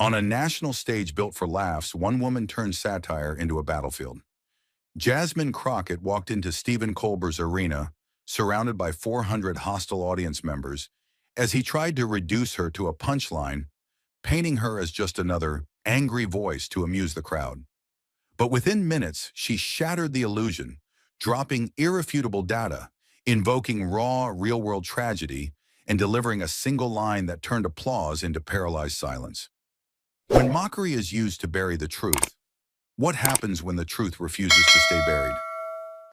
On a national stage built for laughs, one woman turned satire into a battlefield. Jasmine Crockett walked into Stephen Colbert's arena, surrounded by 400 hostile audience members, as he tried to reduce her to a punchline, painting her as just another angry voice to amuse the crowd. But within minutes, she shattered the illusion, dropping irrefutable data, invoking raw, real-world tragedy, and delivering a single line that turned applause into paralyzed silence. When mockery is used to bury the truth, what happens when the truth refuses to stay buried?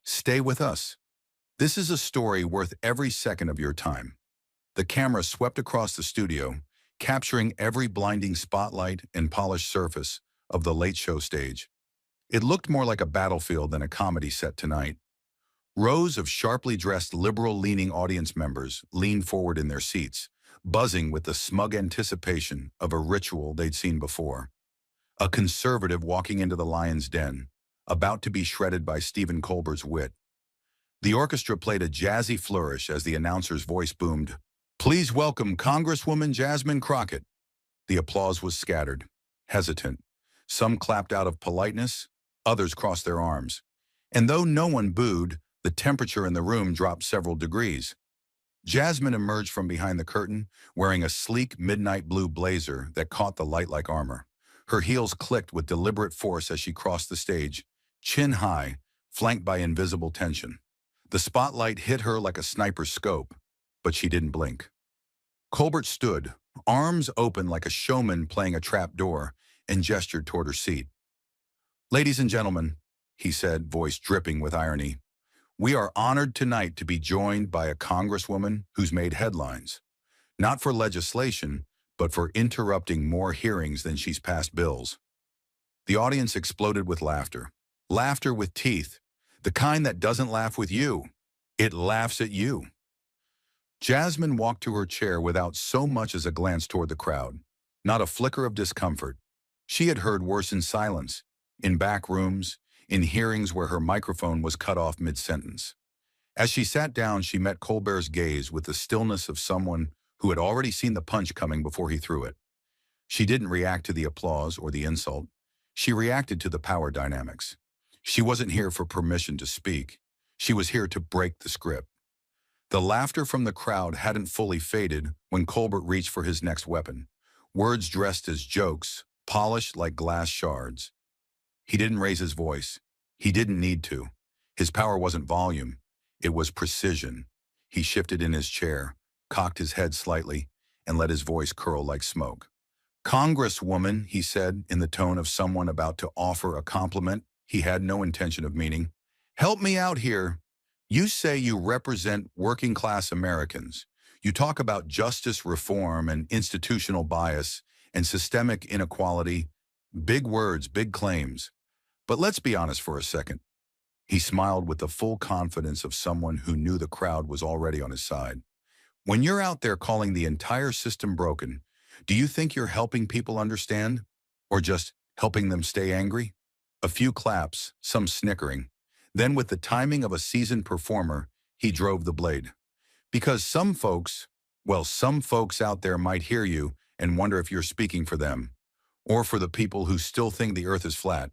Stay with us. This is a story worth every second of your time. The camera swept across the studio, capturing every blinding spotlight and polished surface of the late show stage. It looked more like a battlefield than a comedy set tonight. Rows of sharply dressed liberal-leaning audience members leaned forward in their seats, buzzing with the smug anticipation of a ritual they'd seen before. A conservative walking into the lion's den, about to be shredded by Stephen Colbert's wit. The orchestra played a jazzy flourish as the announcer's voice boomed, "Please welcome Congresswoman Jasmine Crockett." The applause was scattered, hesitant. Some clapped out of politeness, others crossed their arms. And though no one booed, the temperature in the room dropped several degrees. Jasmine emerged from behind the curtain, wearing a sleek midnight blue blazer that caught the light like armor. Her heels clicked with deliberate force as she crossed the stage, chin high, flanked by invisible tension. The spotlight hit her like a sniper's scope, but she didn't blink. Colbert stood, arms open like a showman playing a trap door, and gestured toward her seat. "Ladies and gentlemen," he said, voice dripping with irony, "we are honored tonight to be joined by a congresswoman who's made headlines, not for legislation, but for interrupting more hearings than she's passed bills." The audience exploded with laughter. Laughter with teeth, the kind that doesn't laugh with you. It laughs at you. Jasmine walked to her chair without so much as a glance toward the crowd, not a flicker of discomfort. She had heard worse in silence, in back rooms, in hearings where her microphone was cut off mid-sentence. As she sat down, she met Colbert's gaze with the stillness of someone who had already seen the punch coming before he threw it. She didn't react to the applause or the insult. She reacted to the power dynamics. She wasn't here for permission to speak. She was here to break the script. The laughter from the crowd hadn't fully faded when Colbert reached for his next weapon. Words dressed as jokes, polished like glass shards. He didn't raise his voice. He didn't need to. His power wasn't volume. It was precision. He shifted in his chair, cocked his head slightly, and let his voice curl like smoke. "Congresswoman," he said in the tone of someone about to offer a compliment he had no intention of meaning, "help me out here. You say you represent working-class Americans. You talk about justice reform and institutional bias and systemic inequality. Big words, big claims. But let's be honest for a second." He smiled with the full confidence of someone who knew the crowd was already on his side. "When you're out there calling the entire system broken, do you think you're helping people understand? Or just helping them stay angry?" A few claps, some snickering. Then with the timing of a seasoned performer, he drove the blade. "Because some folks out there might hear you and wonder if you're speaking for them, or for the people who still think the earth is flat."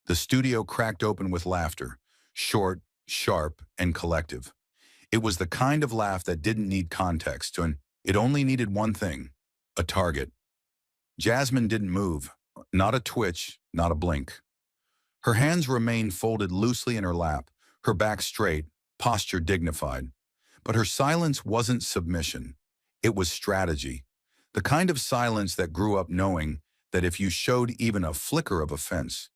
The studio cracked open with laughter, short, sharp, and collective. It was the kind of laugh that didn't need context, and it only needed one thing: a target. Jasmine didn't move, not a twitch, not a blink. Her hands remained folded loosely in her lap, her back straight, posture dignified. But her silence wasn't submission. It was strategy. The kind of silence that grew up knowing that if you showed even a flicker of offense,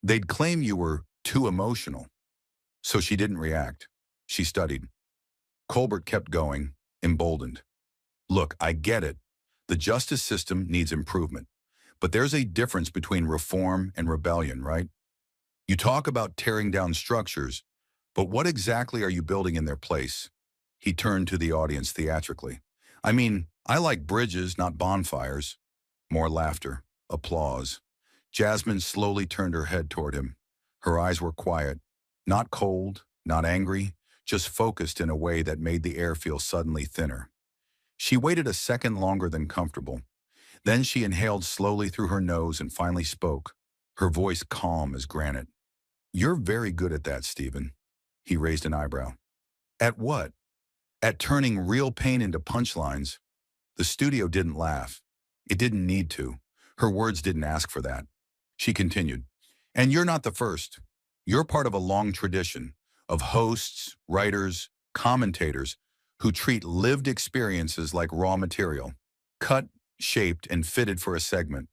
they'd claim you were too emotional. So she didn't react. She studied. Colbert kept going, emboldened. "Look, I get it. The justice system needs improvement. But there's a difference between reform and rebellion, right? You talk about tearing down structures, but what exactly are you building in their place?" He turned to the audience theatrically. "I mean, I like bridges, not bonfires." More laughter, applause. Jasmine slowly turned her head toward him. Her eyes were quiet, not cold, not angry, just focused in a way that made the air feel suddenly thinner. She waited a second longer than comfortable. Then she inhaled slowly through her nose and finally spoke, her voice calm as granite. "You're very good at that, Stephen." He raised an eyebrow. "At what?" "At turning real pain into punchlines." The studio didn't laugh. It didn't need to. Her words didn't ask for that. She continued, "And you're not the first. You're part of a long tradition of hosts, writers, commentators who treat lived experiences like raw material, cut, shaped, and fitted for a segment."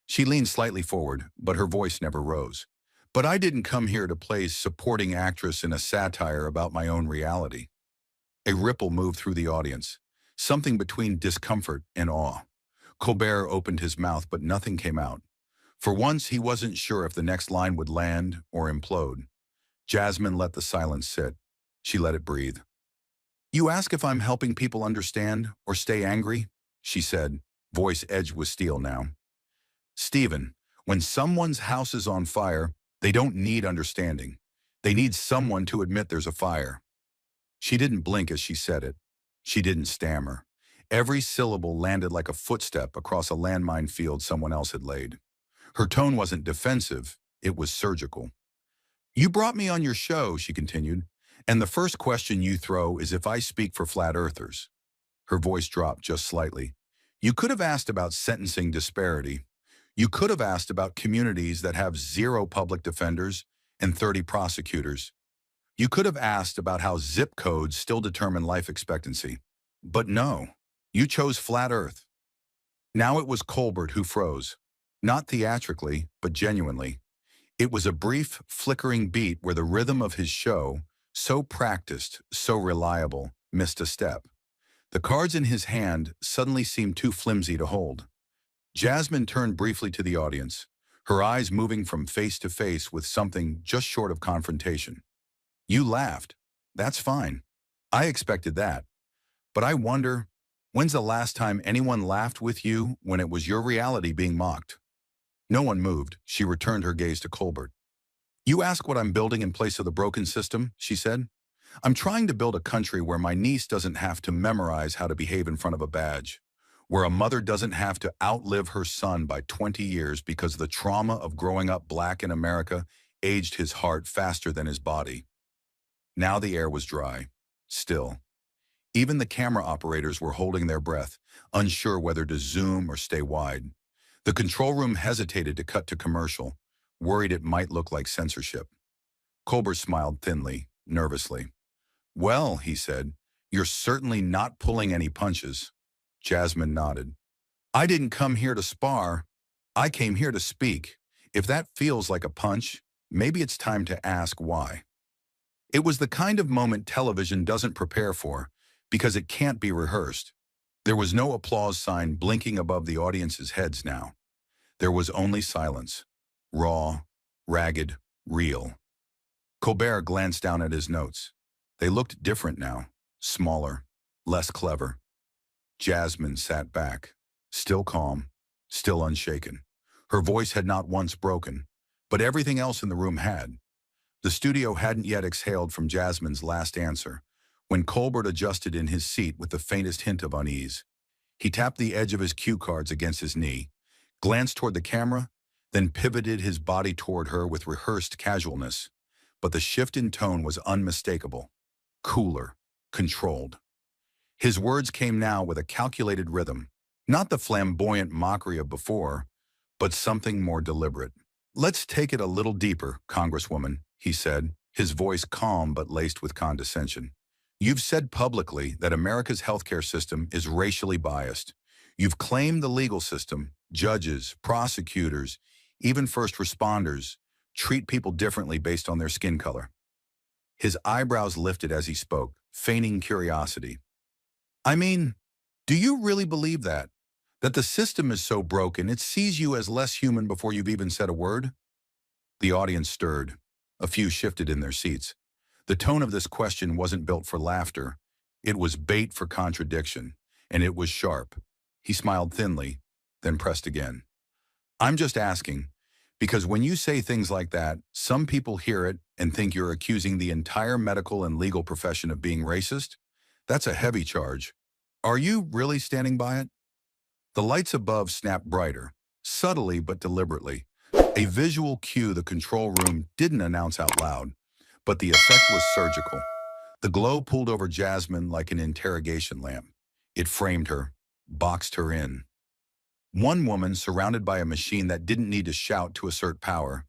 She leaned slightly forward, but her voice never rose. "But I didn't come here to play supporting actress in a satire about my own reality." A ripple moved through the audience, something between discomfort and awe. Colbert opened his mouth, but nothing came out. For once, he wasn't sure if the next line would land or implode. Jasmine let the silence sit. She let it breathe. "You ask if I'm helping people understand or stay angry?" she said, voice edged with steel now. "Stephen, when someone's house is on fire, they don't need understanding. They need someone to admit there's a fire." She didn't blink as she said it. She didn't stammer. Every syllable landed like a footstep across a landmine field someone else had laid. Her tone wasn't defensive, it was surgical. "You brought me on your show," she continued, "and the first question you throw is if I speak for flat earthers." Her voice dropped just slightly. "You could have asked about sentencing disparity. You could have asked about communities that have 0 public defenders and 30 prosecutors. You could have asked about how zip codes still determine life expectancy. But no, you chose flat earth." Now it was Colbert who froze. Not theatrically, but genuinely. It was a brief, flickering beat where the rhythm of his show, so practiced, so reliable, missed a step. The cards in his hand suddenly seemed too flimsy to hold. Jasmine turned briefly to the audience, her eyes moving from face to face with something just short of confrontation. "You laughed. That's fine. I expected that. But I wonder, when's the last time anyone laughed with you when it was your reality being mocked?" No one moved. She returned her gaze to Colbert. "You ask what I'm building in place of the broken system," she said. "I'm trying to build a country where my niece doesn't have to memorize how to behave in front of a badge, where a mother doesn't have to outlive her son by 20 years because the trauma of growing up black in America aged his heart faster than his body." Now the air was dry, still. Even the camera operators were holding their breath, unsure whether to zoom or stay wide. The control room hesitated to cut to commercial, worried it might look like censorship. Colbert smiled thinly, nervously. "Well," he said, "you're certainly not pulling any punches." Jasmine nodded. "I didn't come here to spar. I came here to speak. If that feels like a punch, maybe it's time to ask why." It was the kind of moment television doesn't prepare for, because it can't be rehearsed. There was no applause sign blinking above the audience's heads now. There was only silence. Raw, ragged, real. Colbert glanced down at his notes. They looked different now, smaller, less clever. Jasmine sat back, still calm, still unshaken. Her voice had not once broken, but everything else in the room had. The studio hadn't yet exhaled from Jasmine's last answer, when Colbert adjusted in his seat with the faintest hint of unease. He tapped the edge of his cue cards against his knee, glanced toward the camera, then pivoted his body toward her with rehearsed casualness. But the shift in tone was unmistakable, cooler, controlled. His words came now with a calculated rhythm, not the flamboyant mockery of before, but something more deliberate. "Let's take it a little deeper, Congresswoman," he said, his voice calm but laced with condescension. "You've said publicly that America's healthcare system is racially biased. You've claimed the legal system, judges, prosecutors, even first responders, treat people differently based on their skin color." His eyebrows lifted as he spoke, feigning curiosity. "I mean, do you really believe that? That the system is so broken it sees you as less human before you've even said a word?" The audience stirred. A few shifted in their seats. The tone of this question wasn't built for laughter. It was bait for contradiction, and it was sharp. He smiled thinly, then pressed again. "I'm just asking, because when you say things like that, some people hear it and think you're accusing the entire medical and legal profession of being racist. That's a heavy charge. Are you really standing by it?" The lights above snapped brighter, subtly but deliberately. A visual cue the control room didn't announce out loud, but the effect was surgical. The glow pulled over Jasmine like an interrogation lamp. It framed her, boxed her in. One woman surrounded by a machine that didn't need to shout to assert power.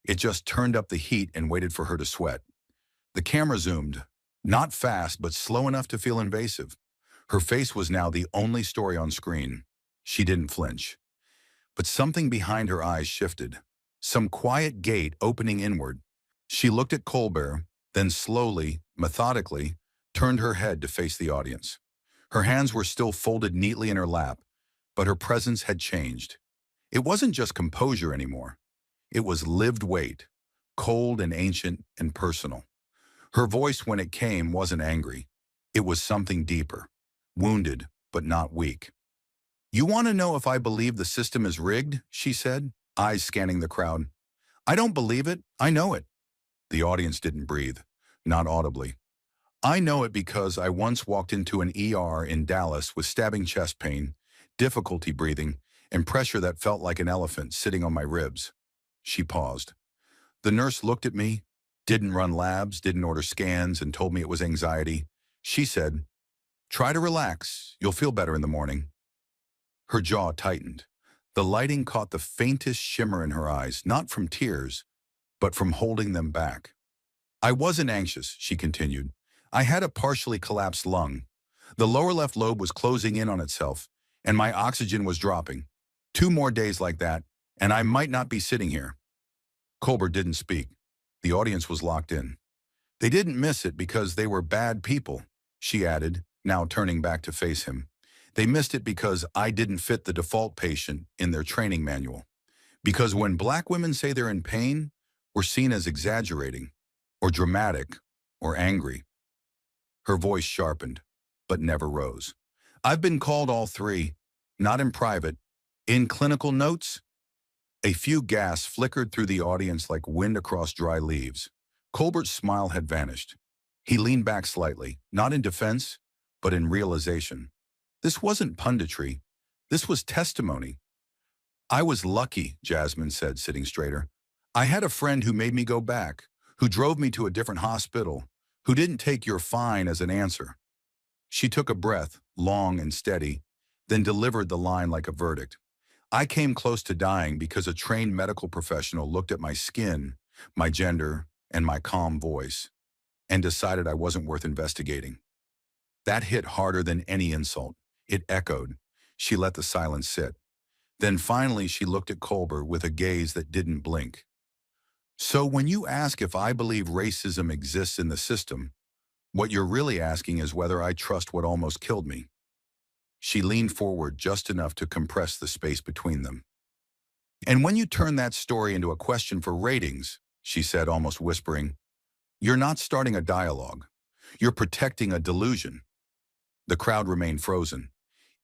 It just turned up the heat and waited for her to sweat. The camera zoomed, not fast but slow enough to feel invasive. Her face was now the only story on screen. She didn't flinch. But something behind her eyes shifted. Some quiet gate opening inward. She looked at Colbert, then slowly, methodically, turned her head to face the audience. Her hands were still folded neatly in her lap, but her presence had changed. It wasn't just composure anymore. It was lived weight, cold and ancient and personal. Her voice when it came wasn't angry. It was something deeper, wounded but not weak. "You want to know if I believe the system is rigged?" she said, eyes scanning the crowd. "I don't believe it, I know it." The audience didn't breathe, not audibly. "I know it because I once walked into an ER in Dallas with stabbing chest pain, difficulty breathing, and pressure that felt like an elephant sitting on my ribs." She paused. "The nurse looked at me, didn't run labs, didn't order scans, and told me it was anxiety. She said, 'Try to relax, you'll feel better in the morning.'" Her jaw tightened. The lighting caught the faintest shimmer in her eyes, not from tears, but from holding them back. "I wasn't anxious," she continued. "I had a partially collapsed lung. The lower left lobe was closing in on itself, and my oxygen was dropping. 2 more days like that, and I might not be sitting here." Colbert didn't speak. The audience was locked in. "They didn't miss it because they were bad people," she added, now turning back to face him. "They missed it because I didn't fit the default patient in their training manual. Because when Black women say they're in pain, we're seen as exaggerating, or dramatic, or angry." Her voice sharpened, but never rose. "I've been called all 3, not in private. In clinical notes?" A few gasps flickered through the audience like wind across dry leaves. Colbert's smile had vanished. He leaned back slightly, not in defense, but in realization. This wasn't punditry. This was testimony. "I was lucky," Jasmine said, sitting straighter. "I had a friend who made me go back, who drove me to a different hospital, who didn't take 'you're fine' as an answer." She took a breath, long and steady, then delivered the line like a verdict. "I came close to dying because a trained medical professional looked at my skin, my gender, and my calm voice, and decided I wasn't worth investigating." That hit harder than any insult. It echoed. She let the silence sit. Then finally she looked at Colbert with a gaze that didn't blink. "So when you ask if I believe racism exists in the system, what you're really asking is whether I trust what almost killed me." She leaned forward just enough to compress the space between them. "And when you turn that story into a question for ratings," she said, almost whispering, "you're not starting a dialogue. You're protecting a delusion." The crowd remained frozen.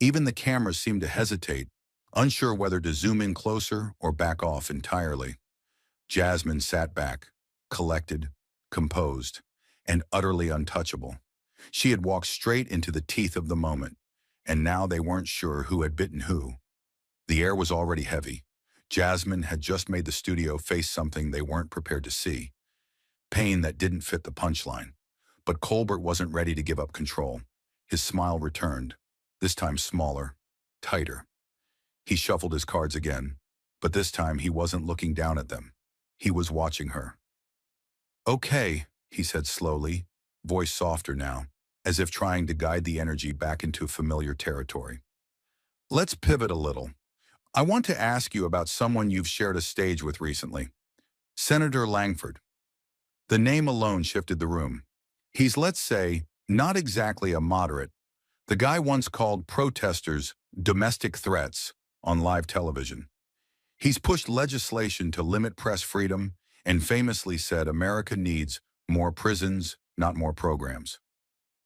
Even the cameras seemed to hesitate, unsure whether to zoom in closer or back off entirely. Jasmine sat back, collected, composed, and utterly untouchable. She had walked straight into the teeth of the moment, and now they weren't sure who had bitten who. The air was already heavy. Jasmine had just made the studio face something they weren't prepared to see. Pain that didn't fit the punchline. But Colbert wasn't ready to give up control. His smile returned, this time smaller, tighter. He shuffled his cards again, but this time he wasn't looking down at them. He was watching her. "Okay," he said slowly, voice softer now, as if trying to guide the energy back into familiar territory. "Let's pivot a little. I want to ask you about someone you've shared a stage with recently. Senator Langford." The name alone shifted the room. He's, let's say, not exactly a moderate. The guy once called protesters domestic threats on live television. He's pushed legislation to limit press freedom and famously said America needs more prisons, not more programs.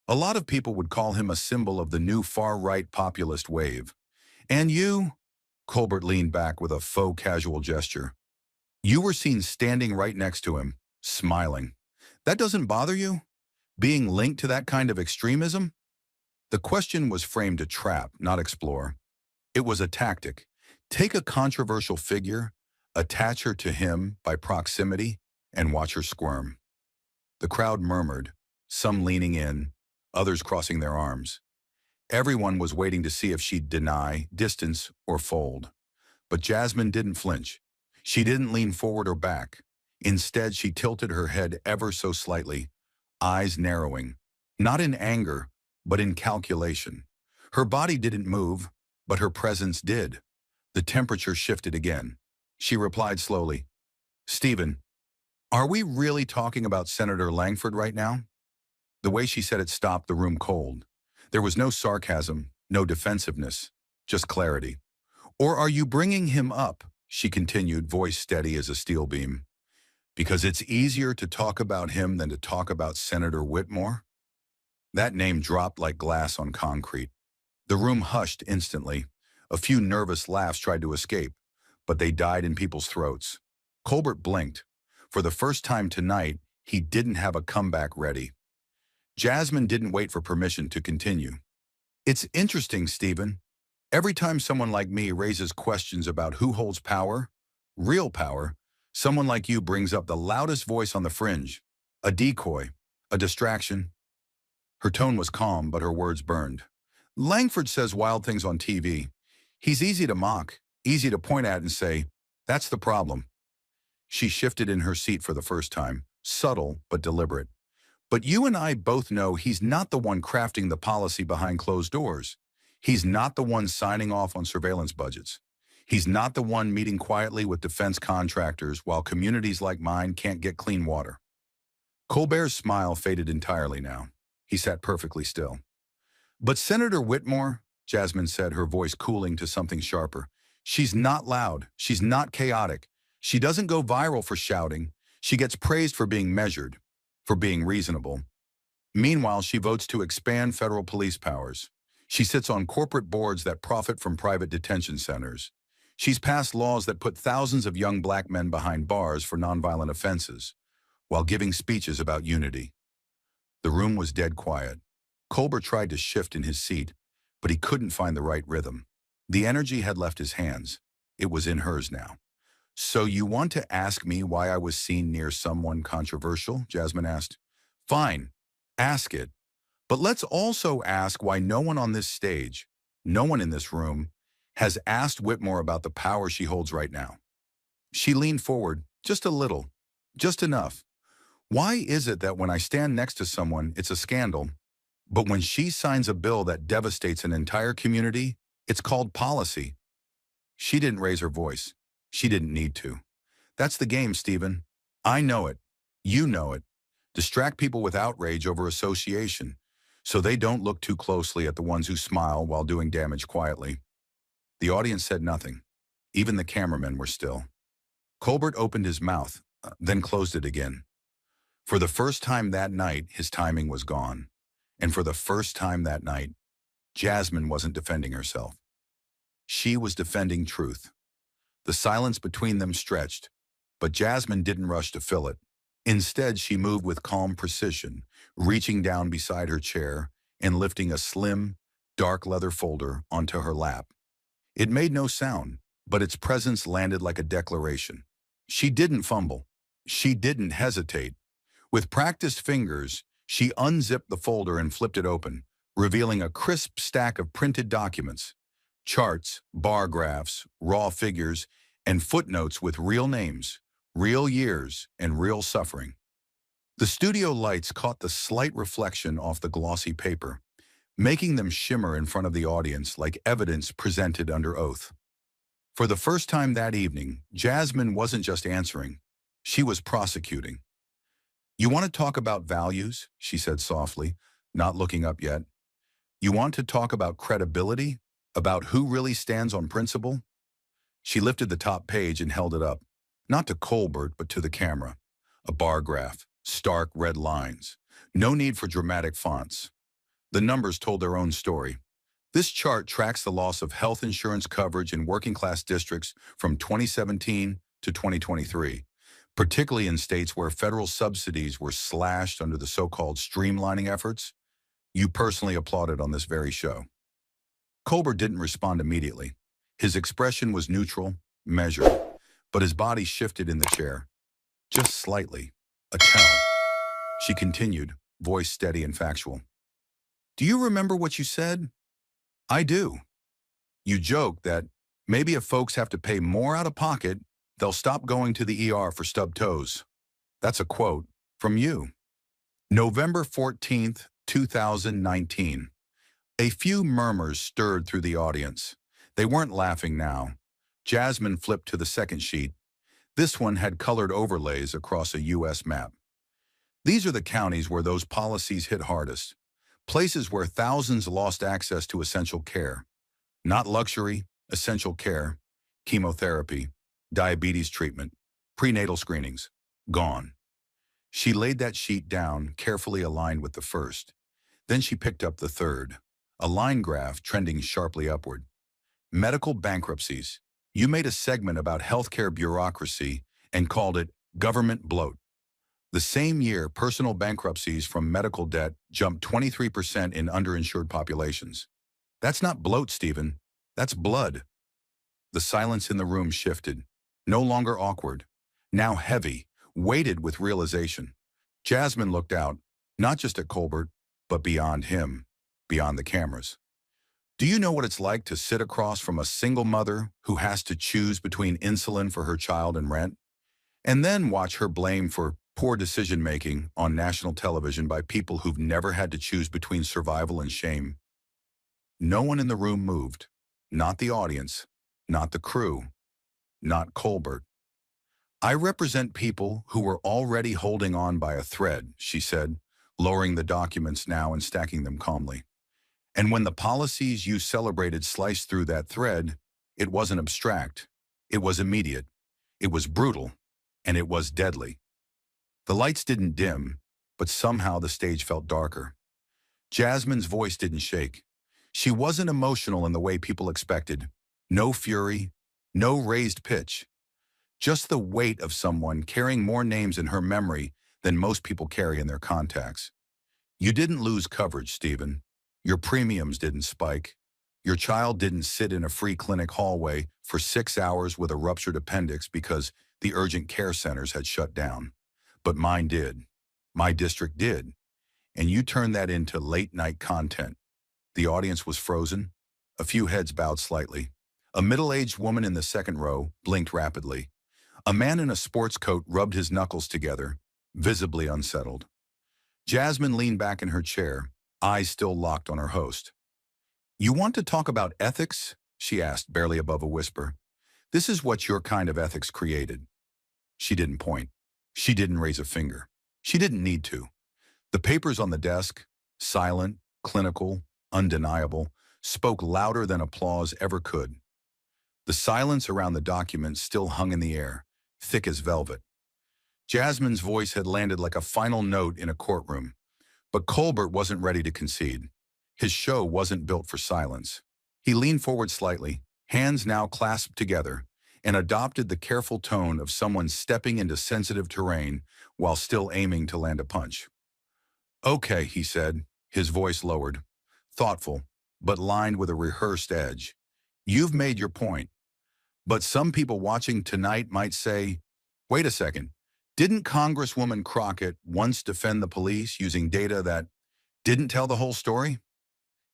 A lot of people would call him a symbol of the new far-right populist wave. And you, Colbert leaned back with a faux casual gesture. You were seen standing right next to him, smiling. That doesn't bother you? Being linked to that kind of extremism? The question was framed to trap, not explore. It was a tactic. Take a controversial figure, attach her to him by proximity, and watch her squirm. The crowd murmured, some leaning in, others crossing their arms. Everyone was waiting to see if she'd deny, distance, or fold. But Jasmine didn't flinch. She didn't lean forward or back. Instead, she tilted her head ever so slightly, eyes narrowing, not in anger, but in calculation. Her body didn't move, but her presence did. The temperature shifted again. She replied slowly, "Stephen, are we really talking about Senator Langford right now?" The way she said it stopped the room cold. There was no sarcasm, no defensiveness, just clarity. "Or are you bringing him up?" she continued, voice steady as a steel beam. "Because it's easier to talk about him than to talk about Senator Whitmore?" That name dropped like glass on concrete. The room hushed instantly. A few nervous laughs tried to escape, but they died in people's throats. Colbert blinked. For the first time tonight, he didn't have a comeback ready. Jasmine didn't wait for permission to continue. "It's interesting, Stephen. Every time someone like me raises questions about who holds power, real power, someone like you brings up the loudest voice on the fringe. A decoy, a distraction." Her tone was calm, but her words burned. "Langford says wild things on TV. He's easy to mock, easy to point at and say, 'That's the problem.'" She shifted in her seat for the first time, subtle but deliberate. "But you and I both know he's not the one crafting the policy behind closed doors. He's not the one signing off on surveillance budgets. He's not the one meeting quietly with defense contractors while communities like mine can't get clean water." Colbert's smile faded entirely now. He sat perfectly still. "But Senator Whitmore," Jasmine said, her voice cooling to something sharper, "she's not loud. She's not chaotic. She doesn't go viral for shouting. She gets praised for being measured, for being reasonable. Meanwhile, she votes to expand federal police powers. She sits on corporate boards that profit from private detention centers. She's passed laws that put thousands of young black men behind bars for nonviolent offenses, while giving speeches about unity." The room was dead quiet. Colbert tried to shift in his seat, but he couldn't find the right rhythm. The energy had left his hands. It was in hers now. "So you want to ask me why I was seen near someone controversial?" Jasmine asked. "Fine, ask it. But let's also ask why no one on this stage, no one in this room, has asked Whitmore about the power she holds right now." She leaned forward, just a little, just enough. "Why is it that when I stand next to someone, it's a scandal, but when she signs a bill that devastates an entire community, it's called policy?" She didn't raise her voice. She didn't need to. "That's the game, Stephen. I know it. You know it. Distract people with outrage over association, so they don't look too closely at the ones who smile while doing damage quietly." The audience said nothing. Even the cameramen were still. Colbert opened his mouth, then closed it again. For the first time that night, his timing was gone. And for the first time that night, Jasmine wasn't defending herself. She was defending truth. The silence between them stretched, but Jasmine didn't rush to fill it. Instead, she moved with calm precision, reaching down beside her chair and lifting a slim, dark leather folder onto her lap. It made no sound, but its presence landed like a declaration. She didn't fumble. She didn't hesitate. With practiced fingers, she unzipped the folder and flipped it open, revealing a crisp stack of printed documents. Charts, bar graphs, raw figures, and footnotes with real names, real years, and real suffering. The studio lights caught the slight reflection off the glossy paper, making them shimmer in front of the audience like evidence presented under oath. For the first time that evening, Jasmine wasn't just answering, she was prosecuting. "You want to talk about values?" she said softly, not looking up yet. "You want to talk about credibility? About who really stands on principle?" She lifted the top page and held it up, not to Colbert, but to the camera. A bar graph, stark red lines. No need for dramatic fonts. The numbers told their own story. This chart tracks the loss of health insurance coverage in working-class districts from 2017 to 2023, particularly in states where federal subsidies were slashed under the so-called streamlining efforts. You personally applauded on this very show. Colbert didn't respond immediately. His expression was neutral, measured, but his body shifted in the chair, just slightly. A tell. She continued, voice steady and factual. Do you remember what you said? I do. You joked that maybe if folks have to pay more out of pocket, they'll stop going to the ER for stubbed toes. That's a quote from you. November 14th, 2019. A few murmurs stirred through the audience. They weren't laughing now. Jasmine flipped to the second sheet. This one had colored overlays across a U.S. map. These are the counties where those policies hit hardest. Places where thousands lost access to essential care. Not luxury, essential care, chemotherapy, diabetes treatment, prenatal screenings. Gone. She laid that sheet down, carefully aligned with the first. Then she picked up the third, a line graph trending sharply upward. Medical bankruptcies. You made a segment about healthcare bureaucracy and called it government bloat. The same year, personal bankruptcies from medical debt jumped 23% in underinsured populations. That's not bloat, Stephen. That's blood. The silence in the room shifted, no longer awkward, now heavy, weighted with realization. Jasmine looked out, not just at Colbert, but beyond him, beyond the cameras. Do you know what it's like to sit across from a single mother who has to choose between insulin for her child and rent? And then watch her blamed for poor decision-making on national television by people who've never had to choose between survival and shame. No one in the room moved. Not the audience, not the crew, not Colbert. I represent people who were already holding on by a thread, she said, lowering the documents now and stacking them calmly. And when the policies you celebrated sliced through that thread, it wasn't abstract. It was immediate. It was brutal. And it was deadly. The lights didn't dim, but somehow the stage felt darker. Jasmine's voice didn't shake. She wasn't emotional in the way people expected. No fury, no raised pitch. Just the weight of someone carrying more names in her memory than most people carry in their contacts. You didn't lose coverage, Stephen. Your premiums didn't spike. Your child didn't sit in a free clinic hallway for 6 hours with a ruptured appendix because the urgent care centers had shut down. But mine did. My district did. And you turned that into late-night content. The audience was frozen. A few heads bowed slightly. A middle-aged woman in the second row blinked rapidly. A man in a sports coat rubbed his knuckles together, visibly unsettled. Jasmine leaned back in her chair, eyes still locked on her host. You want to talk about ethics? She asked, barely above a whisper. This is what your kind of ethics created. She didn't point. She didn't raise a finger. She didn't need to. The papers on the desk, silent, clinical, undeniable, spoke louder than applause ever could. The silence around the documents still hung in the air, thick as velvet. Jasmine's voice had landed like a final note in a courtroom, but Colbert wasn't ready to concede. His show wasn't built for silence. He leaned forward slightly, hands now clasped together, and adopted the careful tone of someone stepping into sensitive terrain while still aiming to land a punch. Okay, he said, his voice lowered, thoughtful, but lined with a rehearsed edge. You've made your point. But some people watching tonight might say, wait a second, didn't Congresswoman Crockett once defend the police using data that didn't tell the whole story?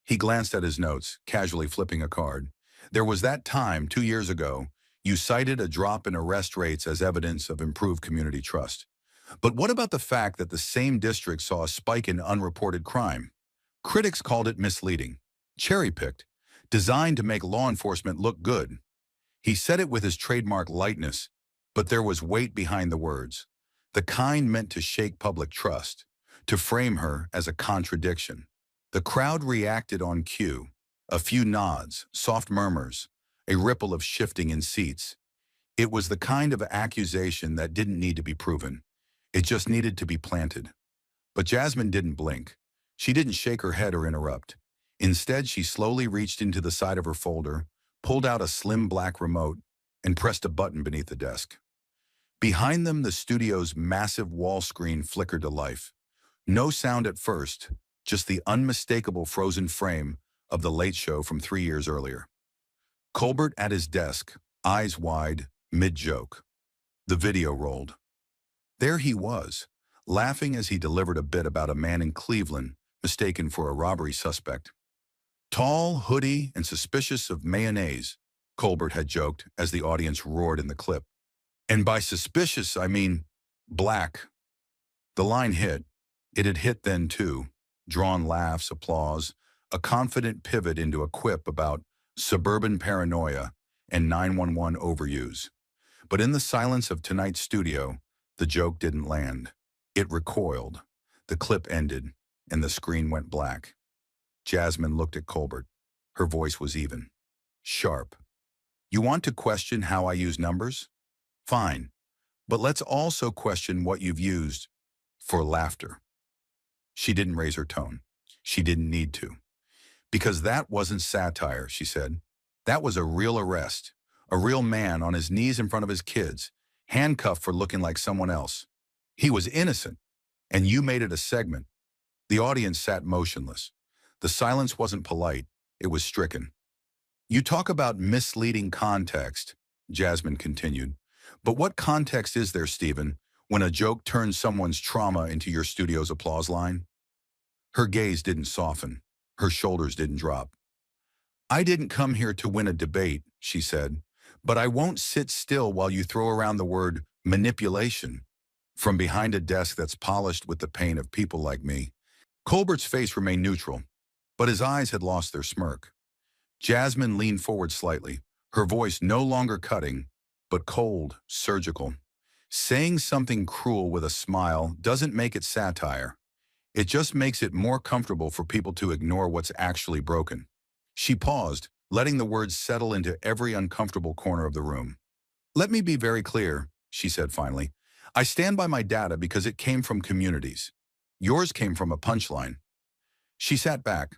He glanced at his notes, casually flipping a card. There was that time, 2 years ago, you cited a drop in arrest rates as evidence of improved community trust. But what about the fact that the same district saw a spike in unreported crime? Critics called it misleading, cherry-picked, designed to make law enforcement look good. He said it with his trademark lightness, but there was weight behind the words, the kind meant to shake public trust, to frame her as a contradiction. The crowd reacted on cue, a few nods, soft murmurs, a ripple of shifting in seats. It was the kind of accusation that didn't need to be proven. It just needed to be planted. But Jasmine didn't blink. She didn't shake her head or interrupt. Instead, she slowly reached into the side of her folder, pulled out a slim black remote, and pressed a button beneath the desk. Behind them, the studio's massive wall screen flickered to life. No sound at first, just the unmistakable frozen frame of the Late Show from 3 years earlier. Colbert at his desk, eyes wide, mid-joke. The video rolled. There he was, laughing as he delivered a bit about a man in Cleveland mistaken for a robbery suspect. Tall, hoodie, and suspicious of mayonnaise, Colbert had joked as the audience roared in the clip. And by suspicious, I mean black. The line hit. It had hit then too. Drawn laughs, applause, a confident pivot into a quip about suburban paranoia and 911 overuse. But in the silence of tonight's studio, the joke didn't land. It recoiled. The clip ended, and the screen went black. Jasmine looked at Colbert. Her voice was even. Sharp. You want to question how I use numbers? Fine. But let's also question what you've used for laughter. She didn't raise her tone. She didn't need to. Because that wasn't satire, she said. That was a real arrest. A real man on his knees in front of his kids, handcuffed for looking like someone else. He was innocent, and you made it a segment. The audience sat motionless. The silence wasn't polite, it was stricken. You talk about misleading context, Jasmine continued. But what context is there, Stephen, when a joke turns someone's trauma into your studio's applause line? Her gaze didn't soften. Her shoulders didn't drop. I didn't come here to win a debate, she said, but I won't sit still while you throw around the word manipulation from behind a desk that's polished with the pain of people like me. Colbert's face remained neutral, but his eyes had lost their smirk. Jasmine leaned forward slightly, her voice no longer cutting, but cold, surgical. Saying something cruel with a smile doesn't make it satire. It just makes it more comfortable for people to ignore what's actually broken. She paused, letting the words settle into every uncomfortable corner of the room. Let me be very clear, she said finally. I stand by my data because it came from communities. Yours came from a punchline. She sat back,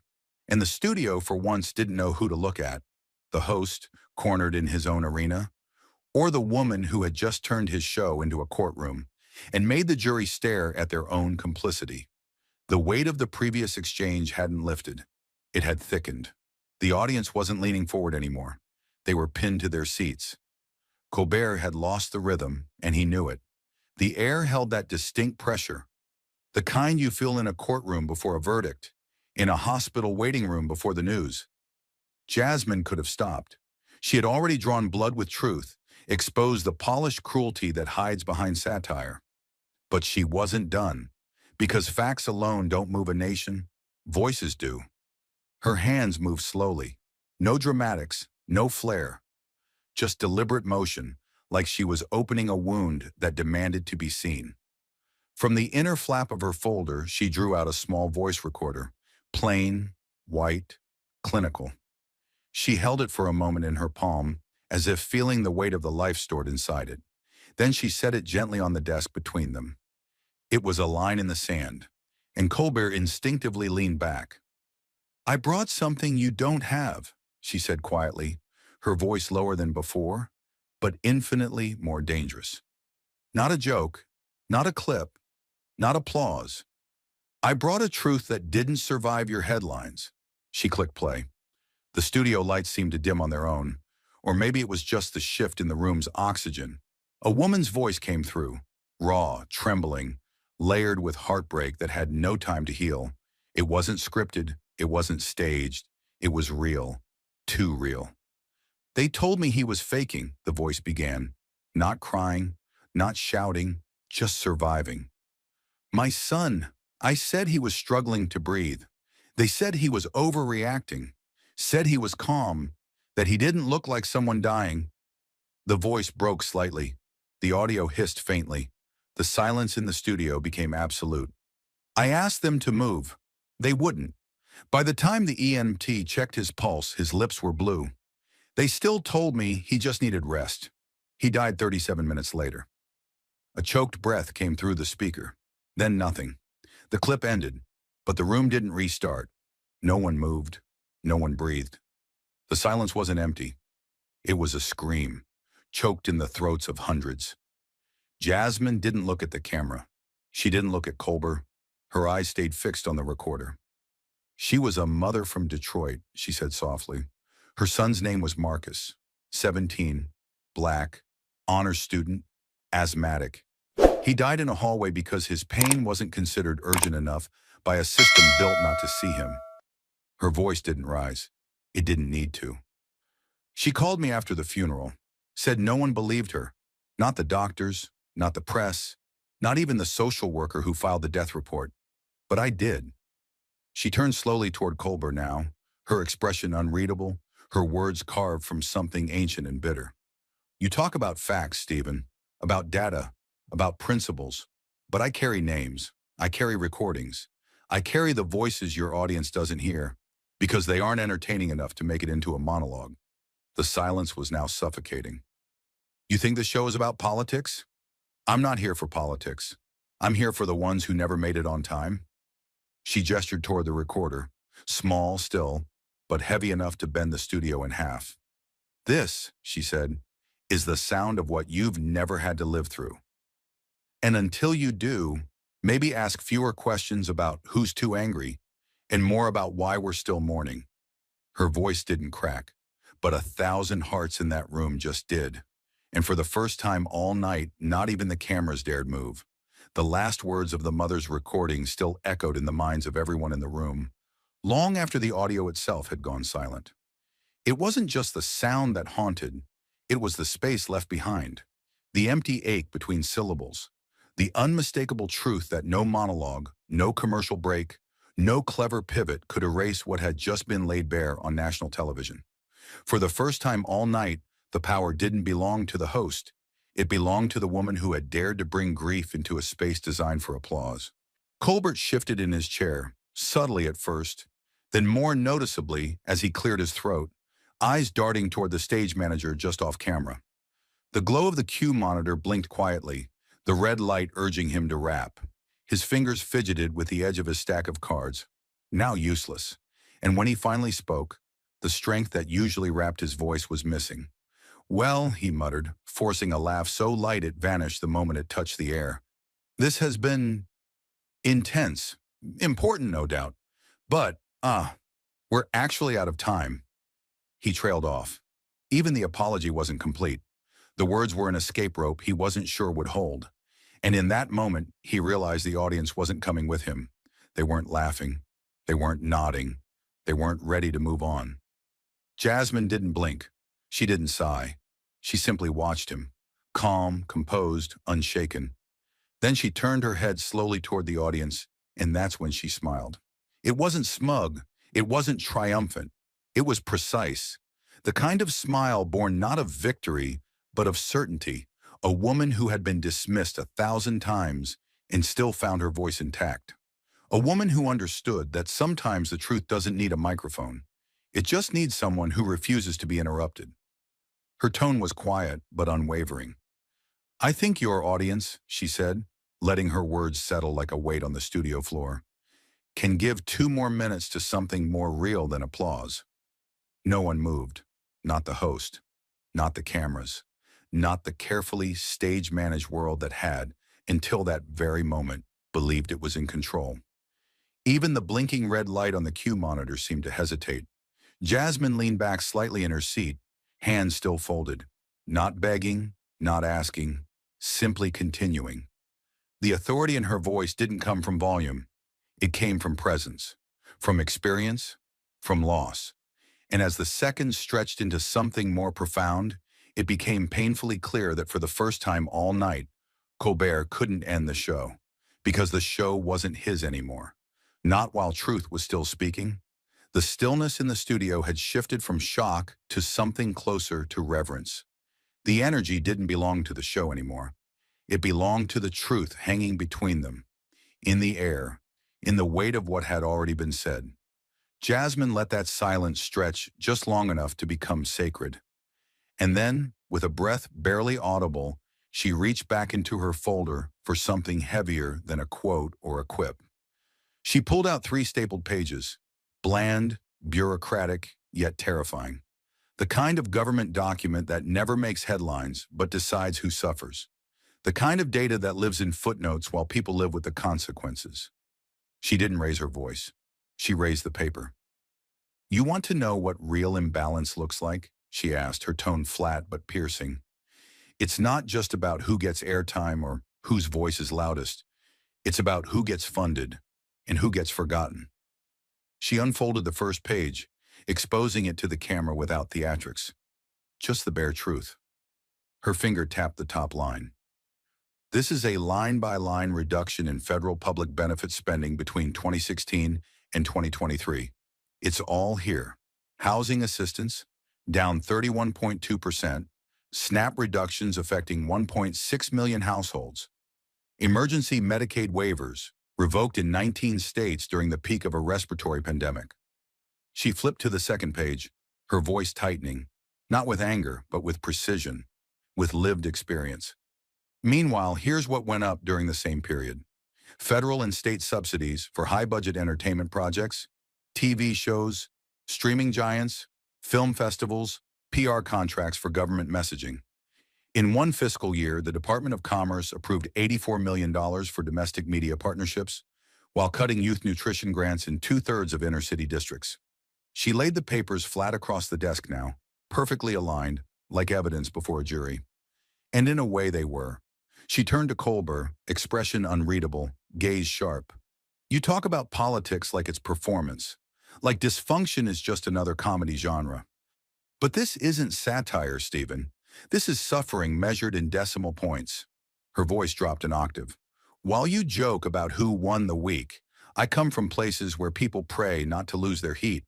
and the studio for once didn't know who to look at. The host, cornered in his own arena, or the woman who had just turned his show into a courtroom and made the jury stare at their own complicity. The weight of the previous exchange hadn't lifted. It had thickened. The audience wasn't leaning forward anymore. They were pinned to their seats. Colbert had lost the rhythm, and he knew it. The air held that distinct pressure, the kind you feel in a courtroom before a verdict, in a hospital waiting room before the news. Jasmine could have stopped. She had already drawn blood with truth, exposed the polished cruelty that hides behind satire. But she wasn't done, because facts alone don't move a nation, voices do. Her hands moved slowly. No dramatics, no flair. Just deliberate motion, like she was opening a wound that demanded to be seen. From the inner flap of her folder, she drew out a small voice recorder, plain, white, clinical. She held it for a moment in her palm, as if feeling the weight of the life stored inside it. Then she set it gently on the desk between them. It was a line in the sand, and Colbert instinctively leaned back. I brought something you don't have, she said quietly, her voice lower than before, but infinitely more dangerous. Not a joke, not a clip, not applause. I brought a truth that didn't survive your headlines. She clicked play. The studio lights seemed to dim on their own, or maybe it was just the shift in the room's oxygen. A woman's voice came through, raw, trembling, layered with heartbreak that had no time to heal. It wasn't scripted, it wasn't staged, it was real, too real. They told me he was faking, the voice began, not crying, not shouting, just surviving. My son, I said he was struggling to breathe. They said he was overreacting, said he was calm, that he didn't look like someone dying. The voice broke slightly. The audio hissed faintly. The silence in the studio became absolute. I asked them to move. They wouldn't. By the time the EMT checked his pulse, his lips were blue. They still told me he just needed rest. He died 37 minutes later. A choked breath came through the speaker. Then nothing. The clip ended, but the room didn't restart. No one moved. No one breathed. The silence wasn't empty. It was a scream, choked in the throats of hundreds. Jasmine didn't look at the camera. She didn't look at Colbert. Her eyes stayed fixed on the recorder. She was a mother from Detroit, she said softly, Her son's name was Marcus, 17, black, honors student, asthmatic. He died in a hallway because his pain wasn't considered urgent enough by a system built not to see him. Her voice didn't rise. It didn't need to. She called me after the funeral, said no one believed her. Not the doctors, not the press, not even the social worker who filed the death report. But I did. She turned slowly toward Colbert now, her expression unreadable, her words carved from something ancient and bitter. You talk about facts, Stephen, about data, about principles, but I carry names, I carry recordings, I carry the voices your audience doesn't hear, because they aren't entertaining enough to make it into a monologue. The silence was now suffocating. You think the show is about politics? I'm not here for politics. I'm here for the ones who never made it on time. She gestured toward the recorder, small still, but heavy enough to bend the studio in half. This, she said, is the sound of what you've never had to live through. And until you do, maybe ask fewer questions about who's too angry and more about why we're still mourning. Her voice didn't crack, but 1,000 hearts in that room just did. And for the first time all night, not even the cameras dared move. The last words of the mother's recording still echoed in the minds of everyone in the room, long after the audio itself had gone silent. It wasn't just the sound that haunted, it was the space left behind, the empty ache between syllables, the unmistakable truth that no monologue, no commercial break, no clever pivot could erase what had just been laid bare on national television. For the first time all night, the power didn't belong to the host. It belonged to the woman who had dared to bring grief into a space designed for applause. Colbert shifted in his chair, subtly at first, then more noticeably as he cleared his throat, eyes darting toward the stage manager just off camera. The glow of the cue monitor blinked quietly, the red light urging him to rap. His fingers fidgeted with the edge of his stack of cards, now useless. And when he finally spoke, the strength that usually wrapped his voice was missing. Well, he muttered, forcing a laugh so light it vanished the moment it touched the air. This has been intense, important no doubt, but, we're actually out of time. He trailed off. Even the apology wasn't complete. The words were an escape rope he wasn't sure would hold. And in that moment, he realized the audience wasn't coming with him. They weren't laughing. They weren't nodding. They weren't ready to move on. Jasmine didn't blink. She didn't sigh. She simply watched him, calm, composed, unshaken. Then she turned her head slowly toward the audience, and that's when she smiled. It wasn't smug. It wasn't triumphant. It was precise. The kind of smile born not of victory, but of certainty. A woman who had been dismissed 1,000 times and still found her voice intact. A woman who understood that sometimes the truth doesn't need a microphone. It just needs someone who refuses to be interrupted. Her tone was quiet, but unwavering. I think your audience, she said, letting her words settle like a weight on the studio floor, can give 2 more minutes to something more real than applause. No one moved. Not the host. Not the cameras. Not the carefully stage-managed world that had, until that very moment, believed it was in control. Even the blinking red light on the cue monitor seemed to hesitate. Jasmine leaned back slightly in her seat, hands still folded, not begging, not asking, simply continuing. The authority in her voice didn't come from volume. It came from presence, from experience, from loss. And as the seconds stretched into something more profound, it became painfully clear that for the first time all night, Colbert couldn't end the show, because the show wasn't his anymore. Not while truth was still speaking. The stillness in the studio had shifted from shock to something closer to reverence. The energy didn't belong to the show anymore. It belonged to the truth hanging between them, in the air, in the weight of what had already been said. Jasmine let that silence stretch just long enough to become sacred. And then, with a breath barely audible, she reached back into her folder for something heavier than a quote or a quip. She pulled out 3 stapled pages, bland, bureaucratic, yet terrifying. The kind of government document that never makes headlines but decides who suffers. The kind of data that lives in footnotes while people live with the consequences. She didn't raise her voice. She raised the paper. You want to know what real imbalance looks like? She asked, her tone flat but piercing. It's not just about who gets airtime or whose voice is loudest. It's about who gets funded and who gets forgotten. She unfolded the first page, exposing it to the camera without theatrics. Just the bare truth. Her finger tapped the top line. This is a line-by-line reduction in federal public benefit spending between 2016 and 2023. It's all here. Housing assistance, down 31.2%, SNAP reductions affecting 1.6 million households, emergency Medicaid waivers, revoked in 19 states during the peak of a respiratory pandemic. She flipped to the second page, her voice tightening, not with anger, but with precision, with lived experience. Meanwhile, here's what went up during the same period. Federal and state subsidies for high-budget entertainment projects, TV shows, streaming giants, film festivals, PR contracts for government messaging. In one fiscal year, the Department of Commerce approved $84 million for domestic media partnerships, while cutting youth nutrition grants in 2/3 of inner-city districts. She laid the papers flat across the desk now, perfectly aligned, like evidence before a jury. And in a way they were. She turned to Colbert, expression unreadable, gaze sharp. You talk about politics like it's performance, like dysfunction is just another comedy genre. But this isn't satire, Stephen. This is suffering measured in decimal points. Her voice dropped an octave. While you joke about who won the week, I come from places where people pray not to lose their heat,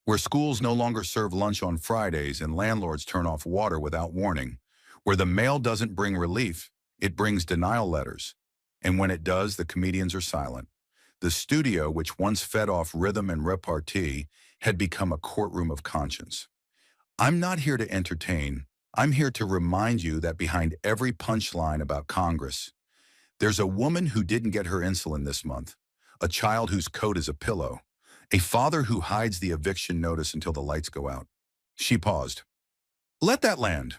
where schools no longer serve lunch on Fridays and landlords turn off water without warning, where the mail doesn't bring relief, it brings denial letters. And when it does, the comedians are silent. The studio, which once fed off rhythm and repartee, had become a courtroom of conscience. I'm not here to entertain. I'm here to remind you that behind every punchline about Congress, there's a woman who didn't get her insulin this month, a child whose coat is a pillow, a father who hides the eviction notice until the lights go out. She paused. Let that land,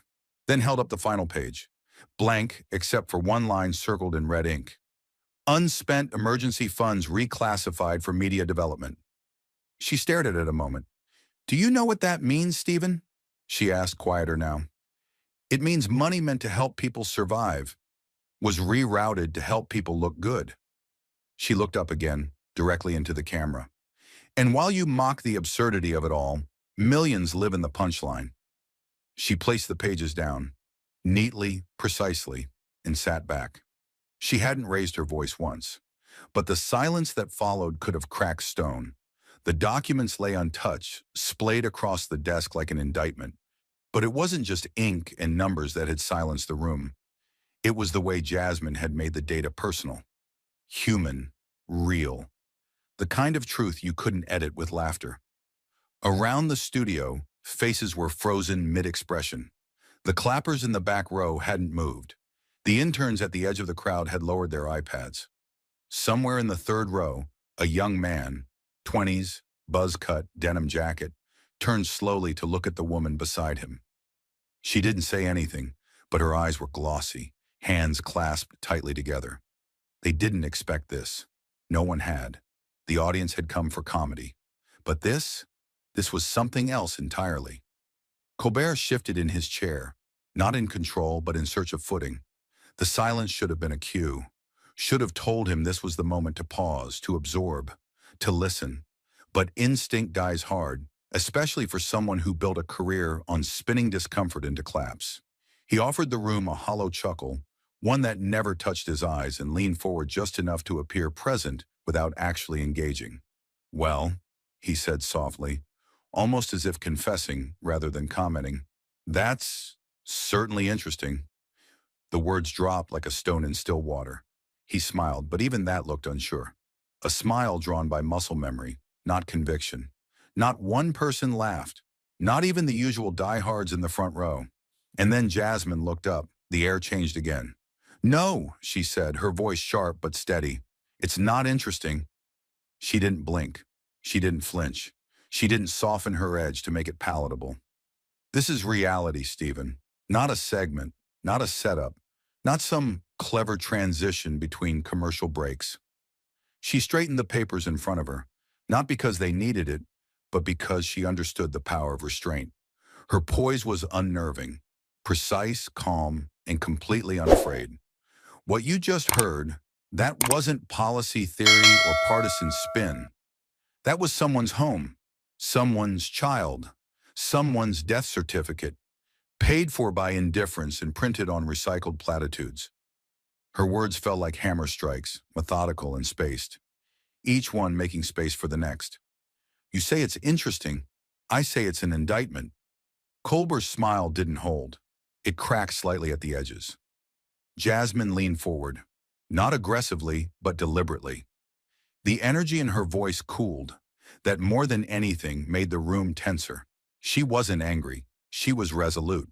then held up the final page, blank except for one line circled in red ink. Unspent emergency funds reclassified for media development. She stared at it a moment. Do you know what that means, Stephen? She asked, quieter now. It means money meant to help people survive was rerouted to help people look good. She looked up again, directly into the camera. And while you mock the absurdity of it all, millions live in the punchline. She placed the pages down, neatly, precisely, and sat back. She hadn't raised her voice once, but the silence that followed could have cracked stone. The documents lay untouched, splayed across the desk like an indictment. But it wasn't just ink and numbers that had silenced the room. It was the way Jasmine had made the data personal, human, real. The kind of truth you couldn't edit with laughter. Around the studio, faces were frozen mid-expression. The clappers in the back row hadn't moved. The interns at the edge of the crowd had lowered their iPads. Somewhere in the third row, a young man, 20s, buzz-cut, denim jacket, turned slowly to look at the woman beside him. She didn't say anything, but her eyes were glossy, hands clasped tightly together. They didn't expect this. No one had. The audience had come for comedy. But this was something else entirely. Colbert shifted in his chair, not in control, but in search of footing. The silence should have been a cue, should have told him this was the moment to pause, to absorb, to listen. But instinct dies hard, especially for someone who built a career on spinning discomfort into claps. He offered the room a hollow chuckle, one that never touched his eyes, and leaned forward just enough to appear present without actually engaging. Well, he said softly, almost as if confessing rather than commenting. That's certainly interesting. The words dropped like a stone in still water. He smiled, but even that looked unsure. A smile drawn by muscle memory, not conviction. Not one person laughed, not even the usual diehards in the front row. And then Jasmine looked up. The air changed again. No, she said, her voice sharp but steady. It's not interesting. She didn't blink. She didn't flinch. She didn't soften her edge to make it palatable. This is reality, Stephen. Not a segment, not a setup, not some clever transition between commercial breaks. She straightened the papers in front of her, not because they needed it, but because she understood the power of restraint. Her poise was unnerving, precise, calm, and completely unafraid. What you just heard, that wasn't policy theory or partisan spin. That was someone's home, someone's child, someone's death certificate, paid for by indifference and printed on recycled platitudes. Her words fell like hammer strikes, methodical and spaced, each one making space for the next. You say it's interesting. I say it's an indictment. Colbert's smile didn't hold. It cracked slightly at the edges. Jasmine leaned forward, not aggressively, but deliberately. The energy in her voice cooled, that more than anything made the room tenser. She wasn't angry. She was resolute.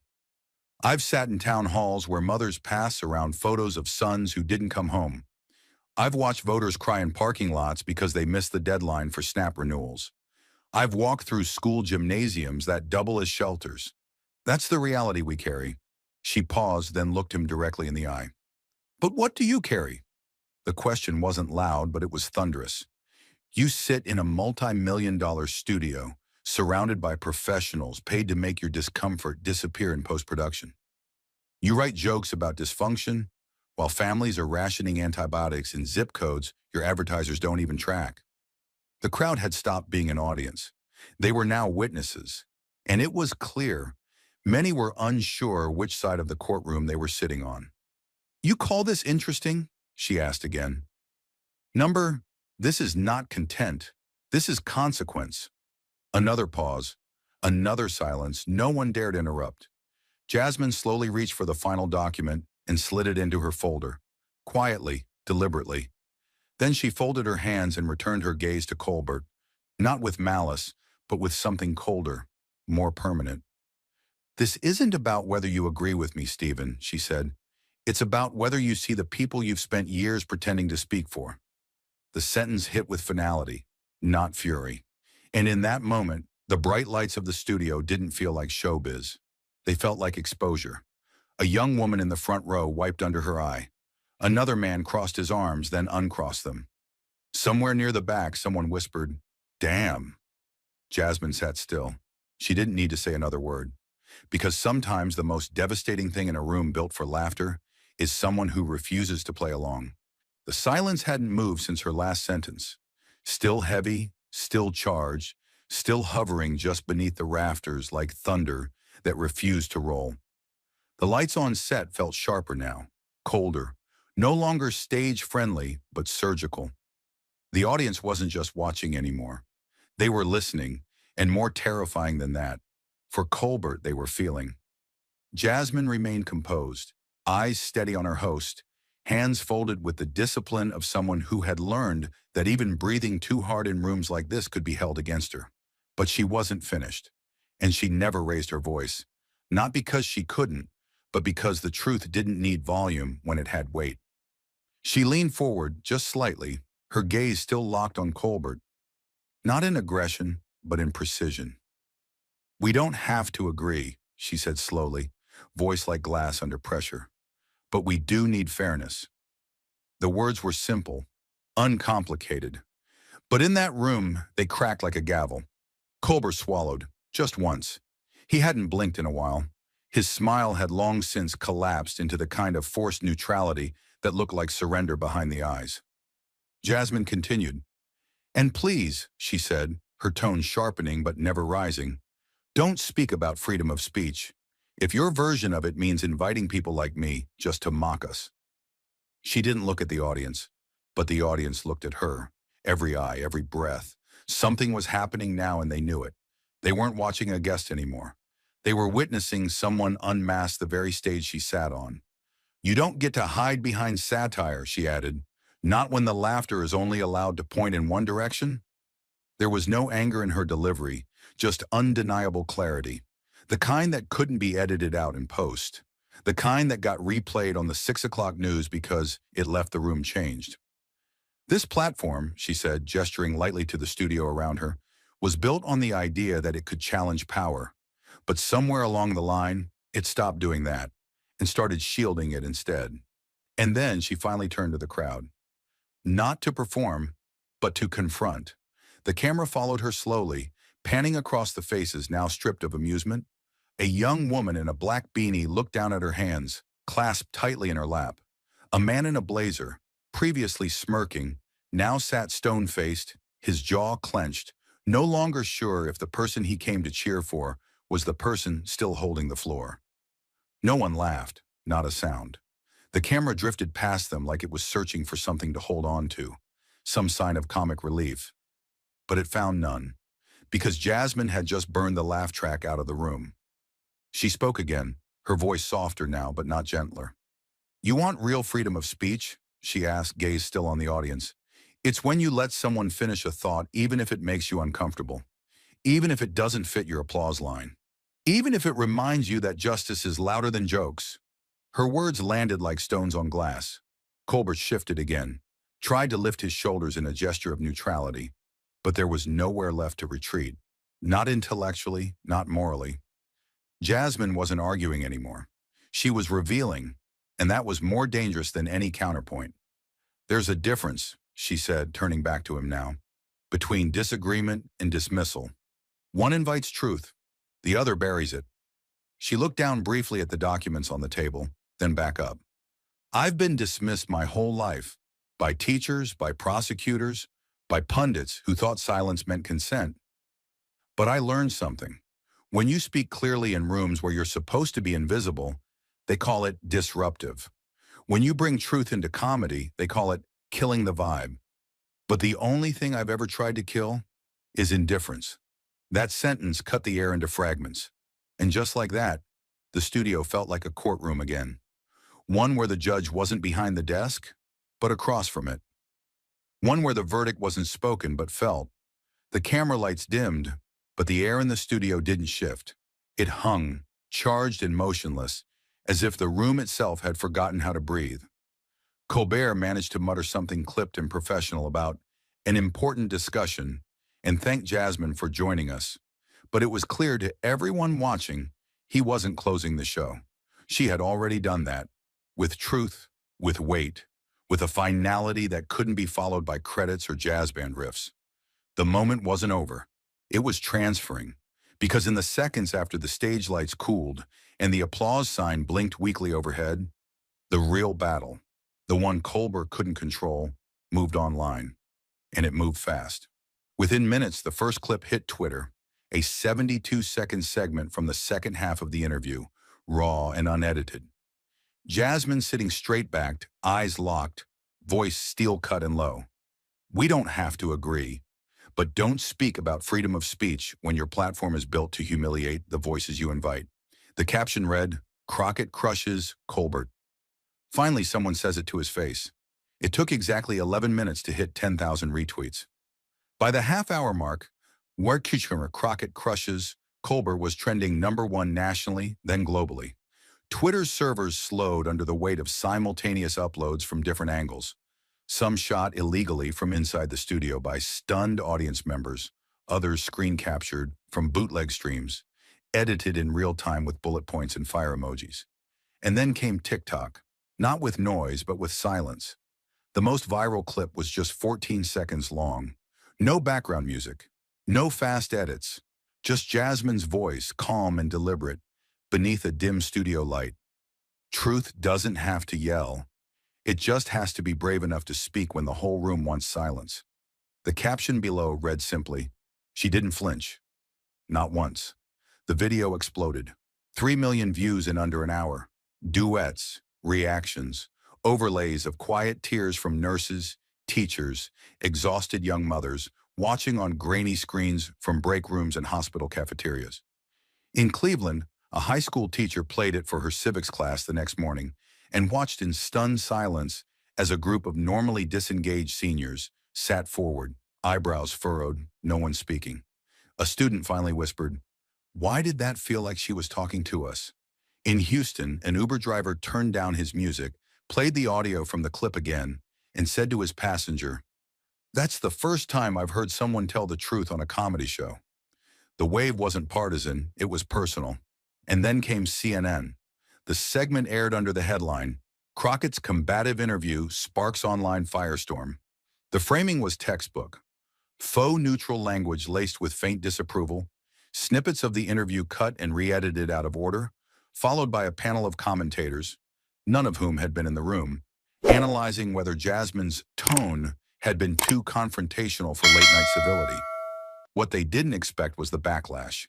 I've sat in town halls where mothers pass around photos of sons who didn't come home. I've watched voters cry in parking lots because they missed the deadline for SNAP renewals. I've walked through school gymnasiums that double as shelters. That's the reality we carry. She paused, then looked him directly in the eye. But what do you carry? The question wasn't loud, but it was thunderous. You sit in a multi-million-dollar studio, surrounded by professionals paid to make your discomfort disappear in post-production. You write jokes about dysfunction, while families are rationing antibiotics in zip codes your advertisers don't even track. The crowd had stopped being an audience. They were now witnesses, and it was clear many were unsure which side of the courtroom they were sitting on. You call this interesting? She asked again. This is not content. This is consequence. Another pause, another silence. No one dared interrupt. Jasmine slowly reached for the final document and slid it into her folder, quietly, deliberately. Then she folded her hands and returned her gaze to Colbert, not with malice, but with something colder, more permanent. This isn't about whether you agree with me, Stephen, she said. It's about whether you see the people you've spent years pretending to speak for. The sentence hit with finality, not fury. And in that moment, the bright lights of the studio didn't feel like showbiz. They felt like exposure. A young woman in the front row wiped under her eye. Another man crossed his arms, then uncrossed them. Somewhere near the back, someone whispered, "Damn." Jasmine sat still. She didn't need to say another word. Because sometimes the most devastating thing in a room built for laughter is someone who refuses to play along. The silence hadn't moved since her last sentence. Still heavy, still charged, still hovering just beneath the rafters like thunder that refused to roll. The lights on set felt sharper now, colder, no longer stage-friendly, but surgical. The audience wasn't just watching anymore. They were listening, and more terrifying than that, for Colbert they were feeling. Jasmine remained composed, eyes steady on her host, hands folded with the discipline of someone who had learned that even breathing too hard in rooms like this could be held against her. But she wasn't finished, and she never raised her voice, not because she couldn't, but because the truth didn't need volume when it had weight. She leaned forward just slightly, her gaze still locked on Colbert, not in aggression, but in precision. "We don't have to agree," she said slowly, voice like glass under pressure. "But we do need fairness." The words were simple, uncomplicated. But in that room, they cracked like a gavel. Colbert swallowed, just once. He hadn't blinked in a while. His smile had long since collapsed into the kind of forced neutrality that looked like surrender behind the eyes. Jasmine continued. "And please," she said, her tone sharpening but never rising, "don't speak about freedom of speech. If your version of it means inviting people like me just to mock us." She didn't look at the audience, but the audience looked at her. Every eye, every breath. Something was happening now and they knew it. They weren't watching a guest anymore. They were witnessing someone unmask the very stage she sat on. "You don't get to hide behind satire," she added, "not when the laughter is only allowed to point in one direction." There was no anger in her delivery, just undeniable clarity. The kind that couldn't be edited out in post. The kind that got replayed on the 6 o'clock news because it left the room changed. "This platform," she said, gesturing lightly to the studio around her, "was built on the idea that it could challenge power. But somewhere along the line, it stopped doing that and started shielding it instead." And then she finally turned to the crowd. Not to perform, but to confront. The camera followed her slowly, Panning across the faces now stripped of amusement, a young woman in a black beanie looked down at her hands, clasped tightly in her lap. A man in a blazer, previously smirking, now sat stone-faced, his jaw clenched, no longer sure if the person he came to cheer for was the person still holding the floor. No one laughed, not a sound. The camera drifted past them like it was searching for something to hold on to, some sign of comic relief. But it found none, because Jasmine had just burned the laugh track out of the room. She spoke again, her voice softer now but not gentler. "You want real freedom of speech?" she asked, gaze still on the audience. "It's when you let someone finish a thought even if it makes you uncomfortable, even if it doesn't fit your applause line, even if it reminds you that justice is louder than jokes." Her words landed like stones on glass. Colbert shifted again, tried to lift his shoulders in a gesture of neutrality, but there was nowhere left to retreat. Not intellectually, not morally. Jasmine wasn't arguing anymore. She was revealing, and that was more dangerous than any counterpoint. "There's a difference," she said, turning back to him now, "between disagreement and dismissal. One invites truth, the other buries it." She looked down briefly at the documents on the table, then back up. "I've been dismissed my whole life, by teachers, by prosecutors, by pundits who thought silence meant consent. But I learned something. When you speak clearly in rooms where you're supposed to be invisible, they call it disruptive. When you bring truth into comedy, they call it killing the vibe. But the only thing I've ever tried to kill is indifference." That sentence cut the air into fragments. And just like that, the studio felt like a courtroom again. One where the judge wasn't behind the desk, but across from it. One where the verdict wasn't spoken but felt. The camera lights dimmed, but the air in the studio didn't shift. It hung, charged and motionless, as if the room itself had forgotten how to breathe. Colbert managed to mutter something clipped and professional about an important discussion and thanked Jasmine for joining us. But it was clear to everyone watching he wasn't closing the show. She had already done that, with truth, with weight, with a finality that couldn't be followed by credits or jazz band riffs. The moment wasn't over. It was transferring, because in the seconds after the stage lights cooled and the applause sign blinked weakly overhead, the real battle, the one Colbert couldn't control, moved online, and it moved fast. Within minutes, the first clip hit Twitter, a 72-second segment from the second half of the interview, raw and unedited. Jasmine sitting straight-backed, eyes locked, voice steel-cut and low. "We don't have to agree, but don't speak about freedom of speech when your platform is built to humiliate the voices you invite." The caption read, "Crockett crushes Colbert." Finally, someone says it to his face. It took exactly 11 minutes to hit 10,000 retweets. By the half-hour mark, where Crockett crushes Colbert was trending #1 nationally, then globally. Twitter's servers slowed under the weight of simultaneous uploads from different angles. Some shot illegally from inside the studio by stunned audience members, others screen captured from bootleg streams, edited in real time with bullet points and fire emojis. And then came TikTok, not with noise but with silence. The most viral clip was just 14 seconds long. No background music, no fast edits, just Jasmine's voice, calm and deliberate, beneath a dim studio light. Truth doesn't have to yell. It just has to be brave enough to speak when the whole room wants silence. The caption below read simply, "She didn't flinch." Not once. The video exploded. 3 million views in under an hour. Duets, reactions, overlays of quiet tears from nurses, teachers, exhausted young mothers, watching on grainy screens from break rooms and hospital cafeterias. In Cleveland, a high school teacher played it for her civics class the next morning and watched in stunned silence as a group of normally disengaged seniors sat forward, eyebrows furrowed, no one speaking. A student finally whispered, "Why did that feel like she was talking to us?" In Houston, an Uber driver turned down his music, played the audio from the clip again, and said to his passenger, "That's the first time I've heard someone tell the truth on a comedy show." The wave wasn't partisan, it was personal. And then came CNN. The segment aired under the headline, "Crockett's combative interview sparks online firestorm." The framing was textbook. Faux neutral language laced with faint disapproval, snippets of the interview cut and re-edited out of order, followed by a panel of commentators, none of whom had been in the room, analyzing whether Jasmine's tone had been too confrontational for late-night civility. What they didn't expect was the backlash.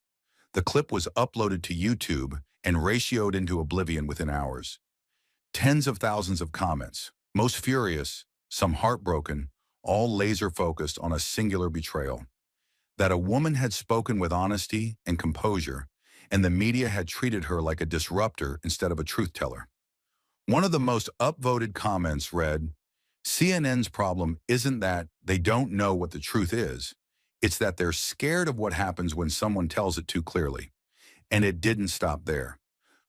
The clip was uploaded to YouTube and ratioed into oblivion within hours. Tens of thousands of comments, most furious, some heartbroken, all laser-focused on a singular betrayal. That a woman had spoken with honesty and composure, and the media had treated her like a disruptor instead of a truth-teller. One of the most upvoted comments read, "CNN's problem isn't that they don't know what the truth is, it's that they're scared of what happens when someone tells it too clearly." And it didn't stop there.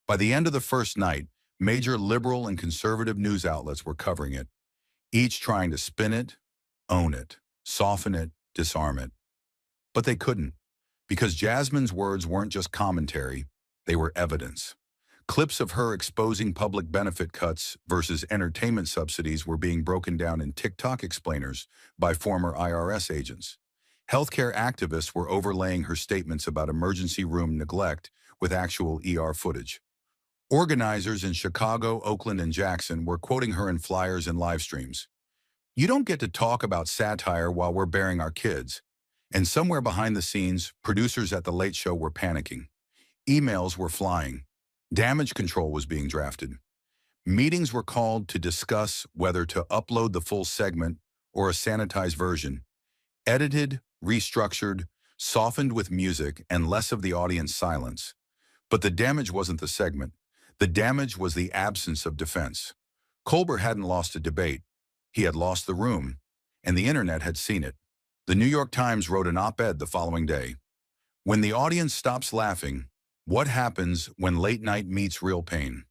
By the end of the first night, major liberal and conservative news outlets were covering it, each trying to spin it, own it, soften it, disarm it. But they couldn't, because Jasmine's words weren't just commentary, they were evidence. Clips of her exposing public benefit cuts versus entertainment subsidies were being broken down in TikTok explainers by former IRS agents. Healthcare activists were overlaying her statements about emergency room neglect with actual ER footage. Organizers in Chicago, Oakland, and Jackson were quoting her in flyers and live streams. "You don't get to talk about satire while we're burying our kids." And somewhere behind the scenes, producers at The Late Show were panicking. Emails were flying. Damage control was being drafted. Meetings were called to discuss whether to upload the full segment or a sanitized version, edited, restructured, softened with music and less of the audience silence. But the damage wasn't the segment. The damage was the absence of defense. Colbert hadn't lost a debate. He had lost the room, and the internet had seen it. The New York Times wrote an op-ed the following day. "When the audience stops laughing, what happens when late night meets real pain?"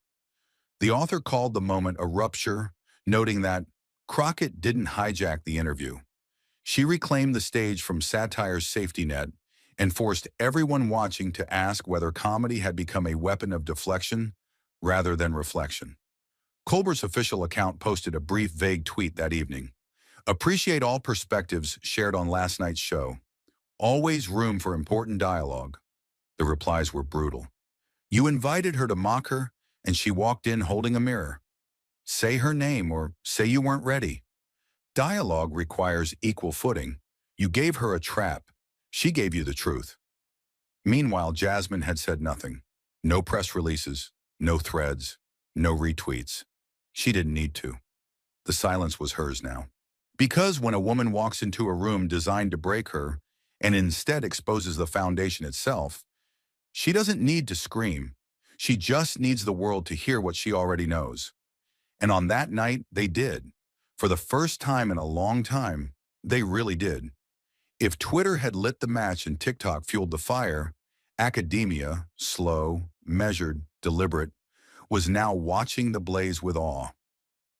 The author called the moment a rupture, noting that Crockett didn't hijack the interview. She reclaimed the stage from satire's safety net and forced everyone watching to ask whether comedy had become a weapon of deflection rather than reflection. Colbert's official account posted a brief, vague tweet that evening. "Appreciate all perspectives shared on last night's show. Always room for important dialogue." The replies were brutal. "You invited her to mock her, and she walked in holding a mirror. Say her name or say you weren't ready. Dialogue requires equal footing. You gave her a trap. She gave you the truth." Meanwhile, Jasmine had said nothing. No press releases, no threads, no retweets. She didn't need to. The silence was hers now. Because when a woman walks into a room designed to break her and instead exposes the foundation itself, she doesn't need to scream. She just needs the world to hear what she already knows. And on that night, they did. For the first time in a long time, they really did. If Twitter had lit the match and TikTok fueled the fire, academia, slow, measured, deliberate, was now watching the blaze with awe.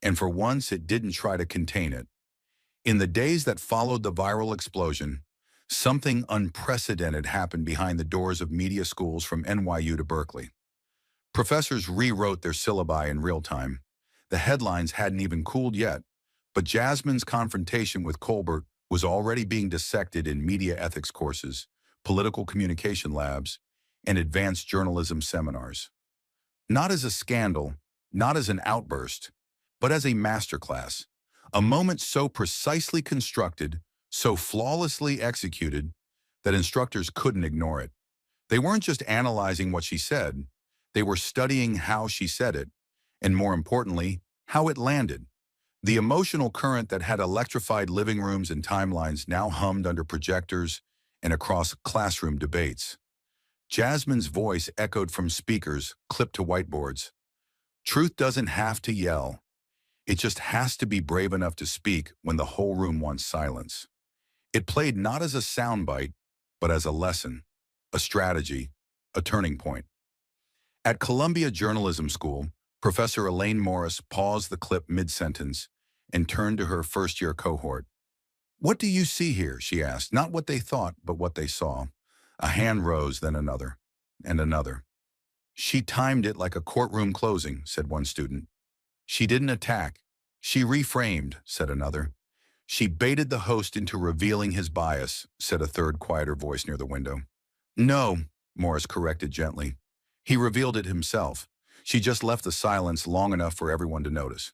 And for once, it didn't try to contain it. In the days that followed the viral explosion, something unprecedented happened behind the doors of media schools from NYU to Berkeley. Professors rewrote their syllabi in real time. The headlines hadn't even cooled yet, but Jasmine's confrontation with Colbert was already being dissected in media ethics courses, political communication labs, and advanced journalism seminars. Not as a scandal, not as an outburst, but as a masterclass. A moment so precisely constructed, so flawlessly executed, that instructors couldn't ignore it. They weren't just analyzing what she said, they were studying how she said it, and more importantly, how it landed. The emotional current that had electrified living rooms and timelines now hummed under projectors and across classroom debates. Jasmine's voice echoed from speakers clipped to whiteboards. Truth doesn't have to yell. It just has to be brave enough to speak when the whole room wants silence. It played not as a soundbite, but as a lesson, a strategy, a turning point. At Columbia Journalism School, Professor Elaine Morris paused the clip mid-sentence and turned to her first-year cohort. "What do you see here?" she asked, not what they thought, but what they saw. A hand rose, then another, and another. "She timed it like a courtroom closing," said one student. "She didn't attack. She reframed," said another. She baited the host into revealing his bias, said a third, quieter voice near the window. No, Morris corrected gently. He revealed it himself. She just left the silence long enough for everyone to notice.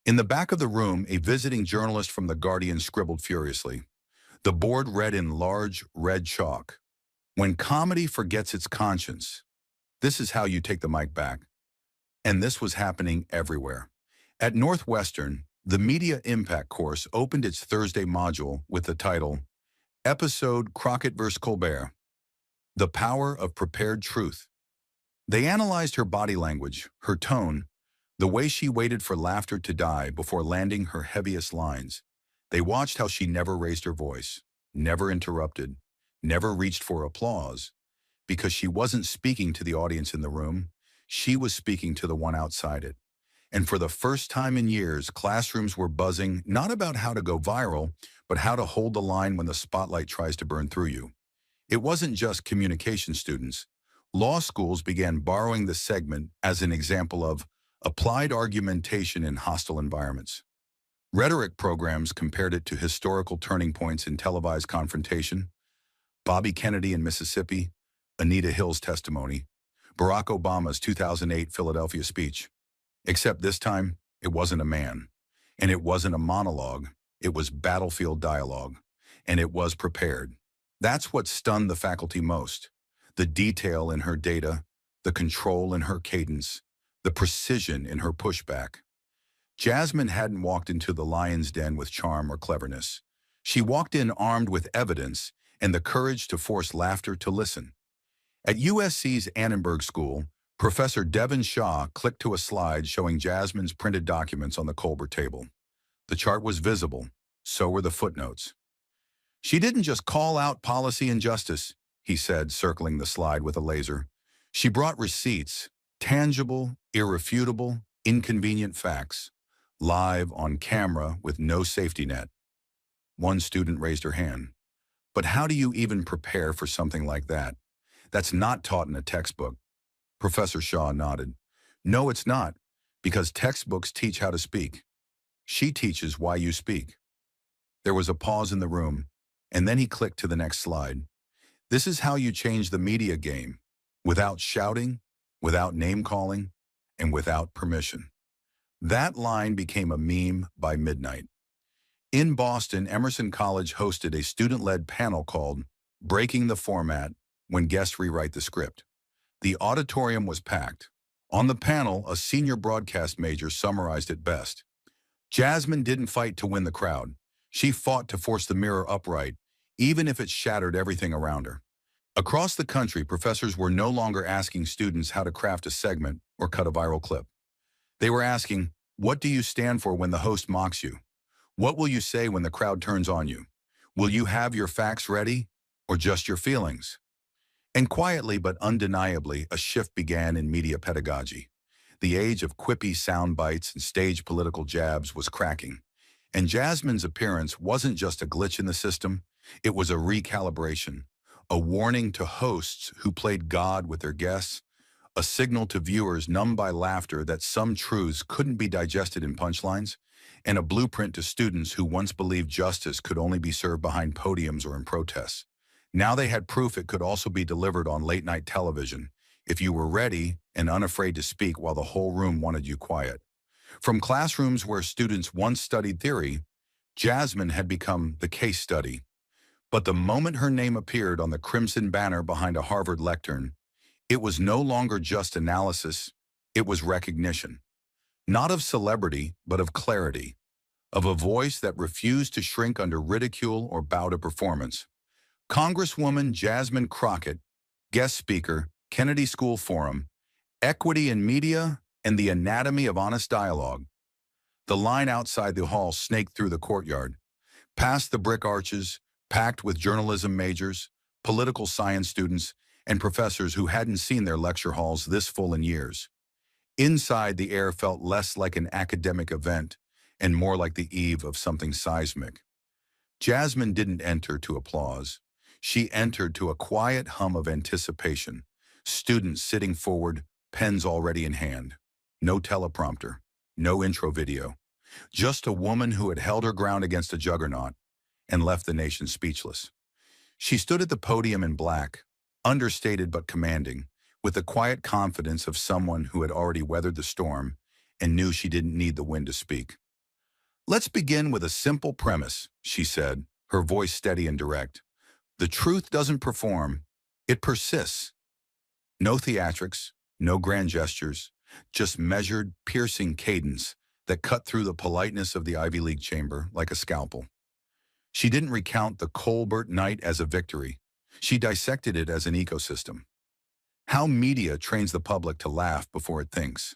In the back of the room, a visiting journalist from The Guardian scribbled furiously. The board read in large red chalk. When comedy forgets its conscience, this is how you take the mic back. And this was happening everywhere. At Northwestern, the Media Impact course opened its Thursday module with the title, Episode Crockett vs. Colbert, The Power of Prepared Truth. They analyzed her body language, her tone, the way she waited for laughter to die before landing her heaviest lines. They watched how she never raised her voice, never interrupted, never reached for applause, because she wasn't speaking to the audience in the room, she was speaking to the one outside it. And for the first time in years, classrooms were buzzing not about how to go viral, but how to hold the line when the spotlight tries to burn through you. It wasn't just communication students. Law schools began borrowing the segment as an example of applied argumentation in hostile environments. Rhetoric programs compared it to historical turning points in televised confrontation. Bobby Kennedy in Mississippi, Anita Hill's testimony, Barack Obama's 2008 Philadelphia speech. Except this time, it wasn't a man. And it wasn't a monologue. It was battlefield dialogue. And it was prepared. That's what stunned the faculty most. The detail in her data, the control in her cadence, the precision in her pushback. Jasmine hadn't walked into the lion's den with charm or cleverness. She walked in armed with evidence and the courage to force laughter to listen. At USC's Annenberg School, Professor Devin Shaw clicked to a slide showing Jasmine's printed documents on the Colbert table. The chart was visible, so were the footnotes. She didn't just call out policy and justice, he said, circling the slide with a laser. She brought receipts, tangible, irrefutable, inconvenient facts, live on camera with no safety net. One student raised her hand. But how do you even prepare for something like that? That's not taught in a textbook. Professor Shaw nodded. No, it's not, because textbooks teach how to speak. She teaches why you speak. There was a pause in the room, and then he clicked to the next slide. This is how you change the media game, without shouting, without name-calling, and without permission. That line became a meme by midnight. In Boston, Emerson College hosted a student-led panel called Breaking the Format when guests rewrite the script. The auditorium was packed. On the panel, a senior broadcast major summarized it best. Jasmine didn't fight to win the crowd. She fought to force the mirror upright, even if it shattered everything around her. Across the country, professors were no longer asking students how to craft a segment or cut a viral clip. They were asking, what do you stand for when the host mocks you? What will you say when the crowd turns on you? Will you have your facts ready or just your feelings? And quietly but undeniably, a shift began in media pedagogy. The age of quippy sound bites and staged political jabs was cracking. And Jasmine's appearance wasn't just a glitch in the system, it was a recalibration, a warning to hosts who played God with their guests, a signal to viewers numbed by laughter that some truths couldn't be digested in punchlines, and a blueprint to students who once believed justice could only be served behind podiums or in protests. Now they had proof it could also be delivered on late-night television, if you were ready and unafraid to speak while the whole room wanted you quiet. From classrooms where students once studied theory, Jasmine had become the case study. But the moment her name appeared on the crimson banner behind a Harvard lectern, it was no longer just analysis, it was recognition. Not of celebrity, but of clarity, of a voice that refused to shrink under ridicule or bow to performance. Congresswoman Jasmine Crockett, guest speaker, Kennedy School Forum, Equity in Media, and the Anatomy of Honest Dialogue. The line outside the hall snaked through the courtyard, past the brick arches, packed with journalism majors, political science students, and professors who hadn't seen their lecture halls this full in years. Inside, the air felt less like an academic event and more like the eve of something seismic. Jasmine didn't enter to applause. She entered to a quiet hum of anticipation, students sitting forward, pens already in hand. No teleprompter, no intro video, Just a woman who had held her ground against a juggernaut and left the nation speechless. She stood at the podium in black, understated but commanding, with the quiet confidence of someone who had already weathered the storm and knew she didn't need the wind to speak. "Let's begin with a simple premise," she said, her voice steady and direct. "The truth doesn't perform, it persists. No theatrics, no grand gestures, just measured, piercing cadence that cut through the politeness of the Ivy League chamber like a scalpel." She didn't recount the Colbert night as a victory. She dissected it as an ecosystem. How media trains the public to laugh before it thinks.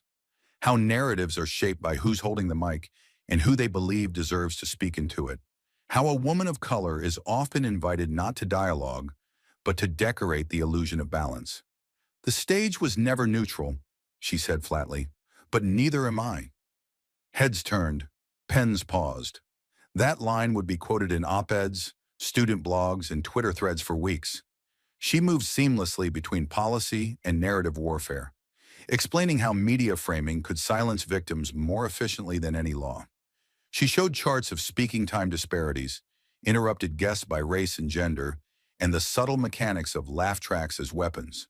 How narratives are shaped by who's holding the mic and who they believe deserves to speak into it. How a woman of color is often invited not to dialogue, but to decorate the illusion of balance. "The stage was never neutral," she said flatly, "but neither am I." Heads turned, pens paused. That line would be quoted in op-eds, student blogs, and Twitter threads for weeks. She moved seamlessly between policy and narrative warfare, explaining how media framing could silence victims more efficiently than any law. She showed charts of speaking time disparities, interrupted guests by race and gender, and the subtle mechanics of laugh tracks as weapons.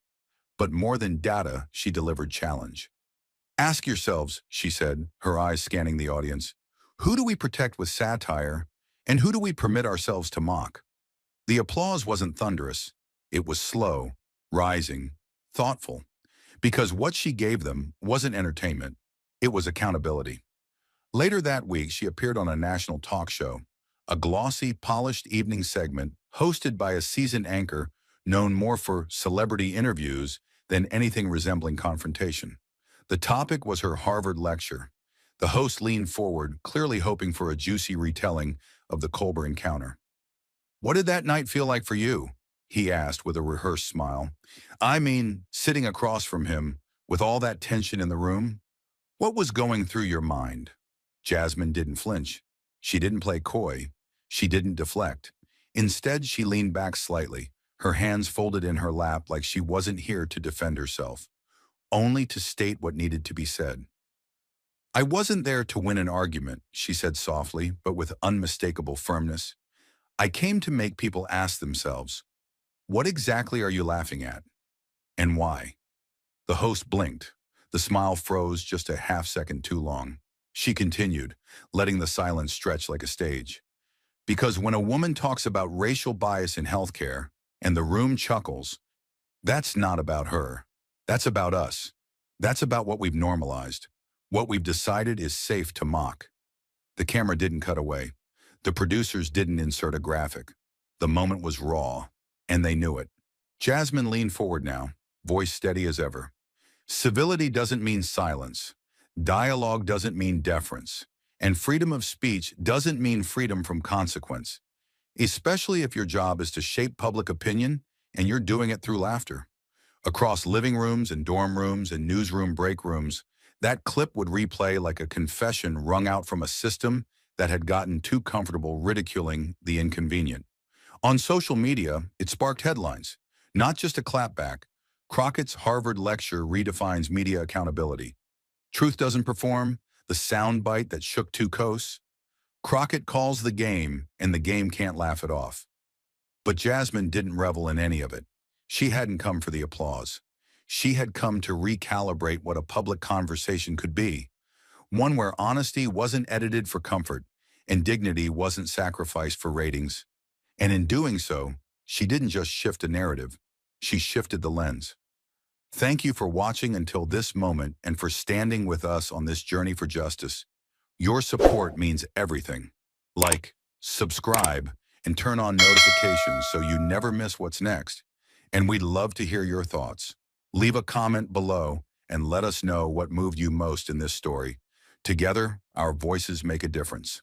But more than data, she delivered challenge. "Ask yourselves," she said, her eyes scanning the audience, "who do we protect with satire, and who do we permit ourselves to mock?" The applause wasn't thunderous. It was slow, rising, thoughtful, because what she gave them wasn't entertainment. It was accountability. Later that week, she appeared on a national talk show, a glossy, polished evening segment hosted by a seasoned anchor known more for celebrity interviews than anything resembling confrontation. The topic was her Harvard lecture. The host leaned forward, clearly hoping for a juicy retelling of the Colbert encounter. "What did that night feel like for you?" he asked with a rehearsed smile. "I mean, sitting across from him, with all that tension in the room, what was going through your mind?" Jasmine didn't flinch. She didn't play coy. She didn't deflect. Instead, she leaned back slightly, her hands folded in her lap like she wasn't here to defend herself, only to state what needed to be said. "I wasn't there to win an argument," she said softly, but with unmistakable firmness. "I came to make people ask themselves, what exactly are you laughing at? And why?" The host blinked. The smile froze just a half-second too long. She continued, letting the silence stretch like a stage. "Because when a woman talks about racial bias in healthcare, and the room chuckles, that's not about her. That's about us. That's about what we've normalized. What we've decided is safe to mock." The camera didn't cut away. The producers didn't insert a graphic. The moment was raw, and they knew it. Jasmine leaned forward now, voice steady as ever. "Civility doesn't mean silence. Dialogue doesn't mean deference. And freedom of speech doesn't mean freedom from consequence, especially if your job is to shape public opinion and you're doing it through laughter." Across living rooms and dorm rooms and newsroom break rooms, that clip would replay like a confession wrung out from a system that had gotten too comfortable ridiculing the inconvenient. On social media, it sparked headlines, not just a clapback. Crockett's Harvard lecture redefines media accountability. Truth doesn't perform, the soundbite that shook two coasts. Crockett calls the game, and the game can't laugh it off. But Jasmine didn't revel in any of it. She hadn't come for the applause. She had come to recalibrate what a public conversation could be, one where honesty wasn't edited for comfort and dignity wasn't sacrificed for ratings. And in doing so, she didn't just shift a narrative, she shifted the lens. Thank you for watching until this moment and for standing with us on this journey for justice. Your support means everything. Like, subscribe, and turn on notifications so you never miss what's next. And we'd love to hear your thoughts. Leave a comment below and let us know what moved you most in this story. Together, our voices make a difference.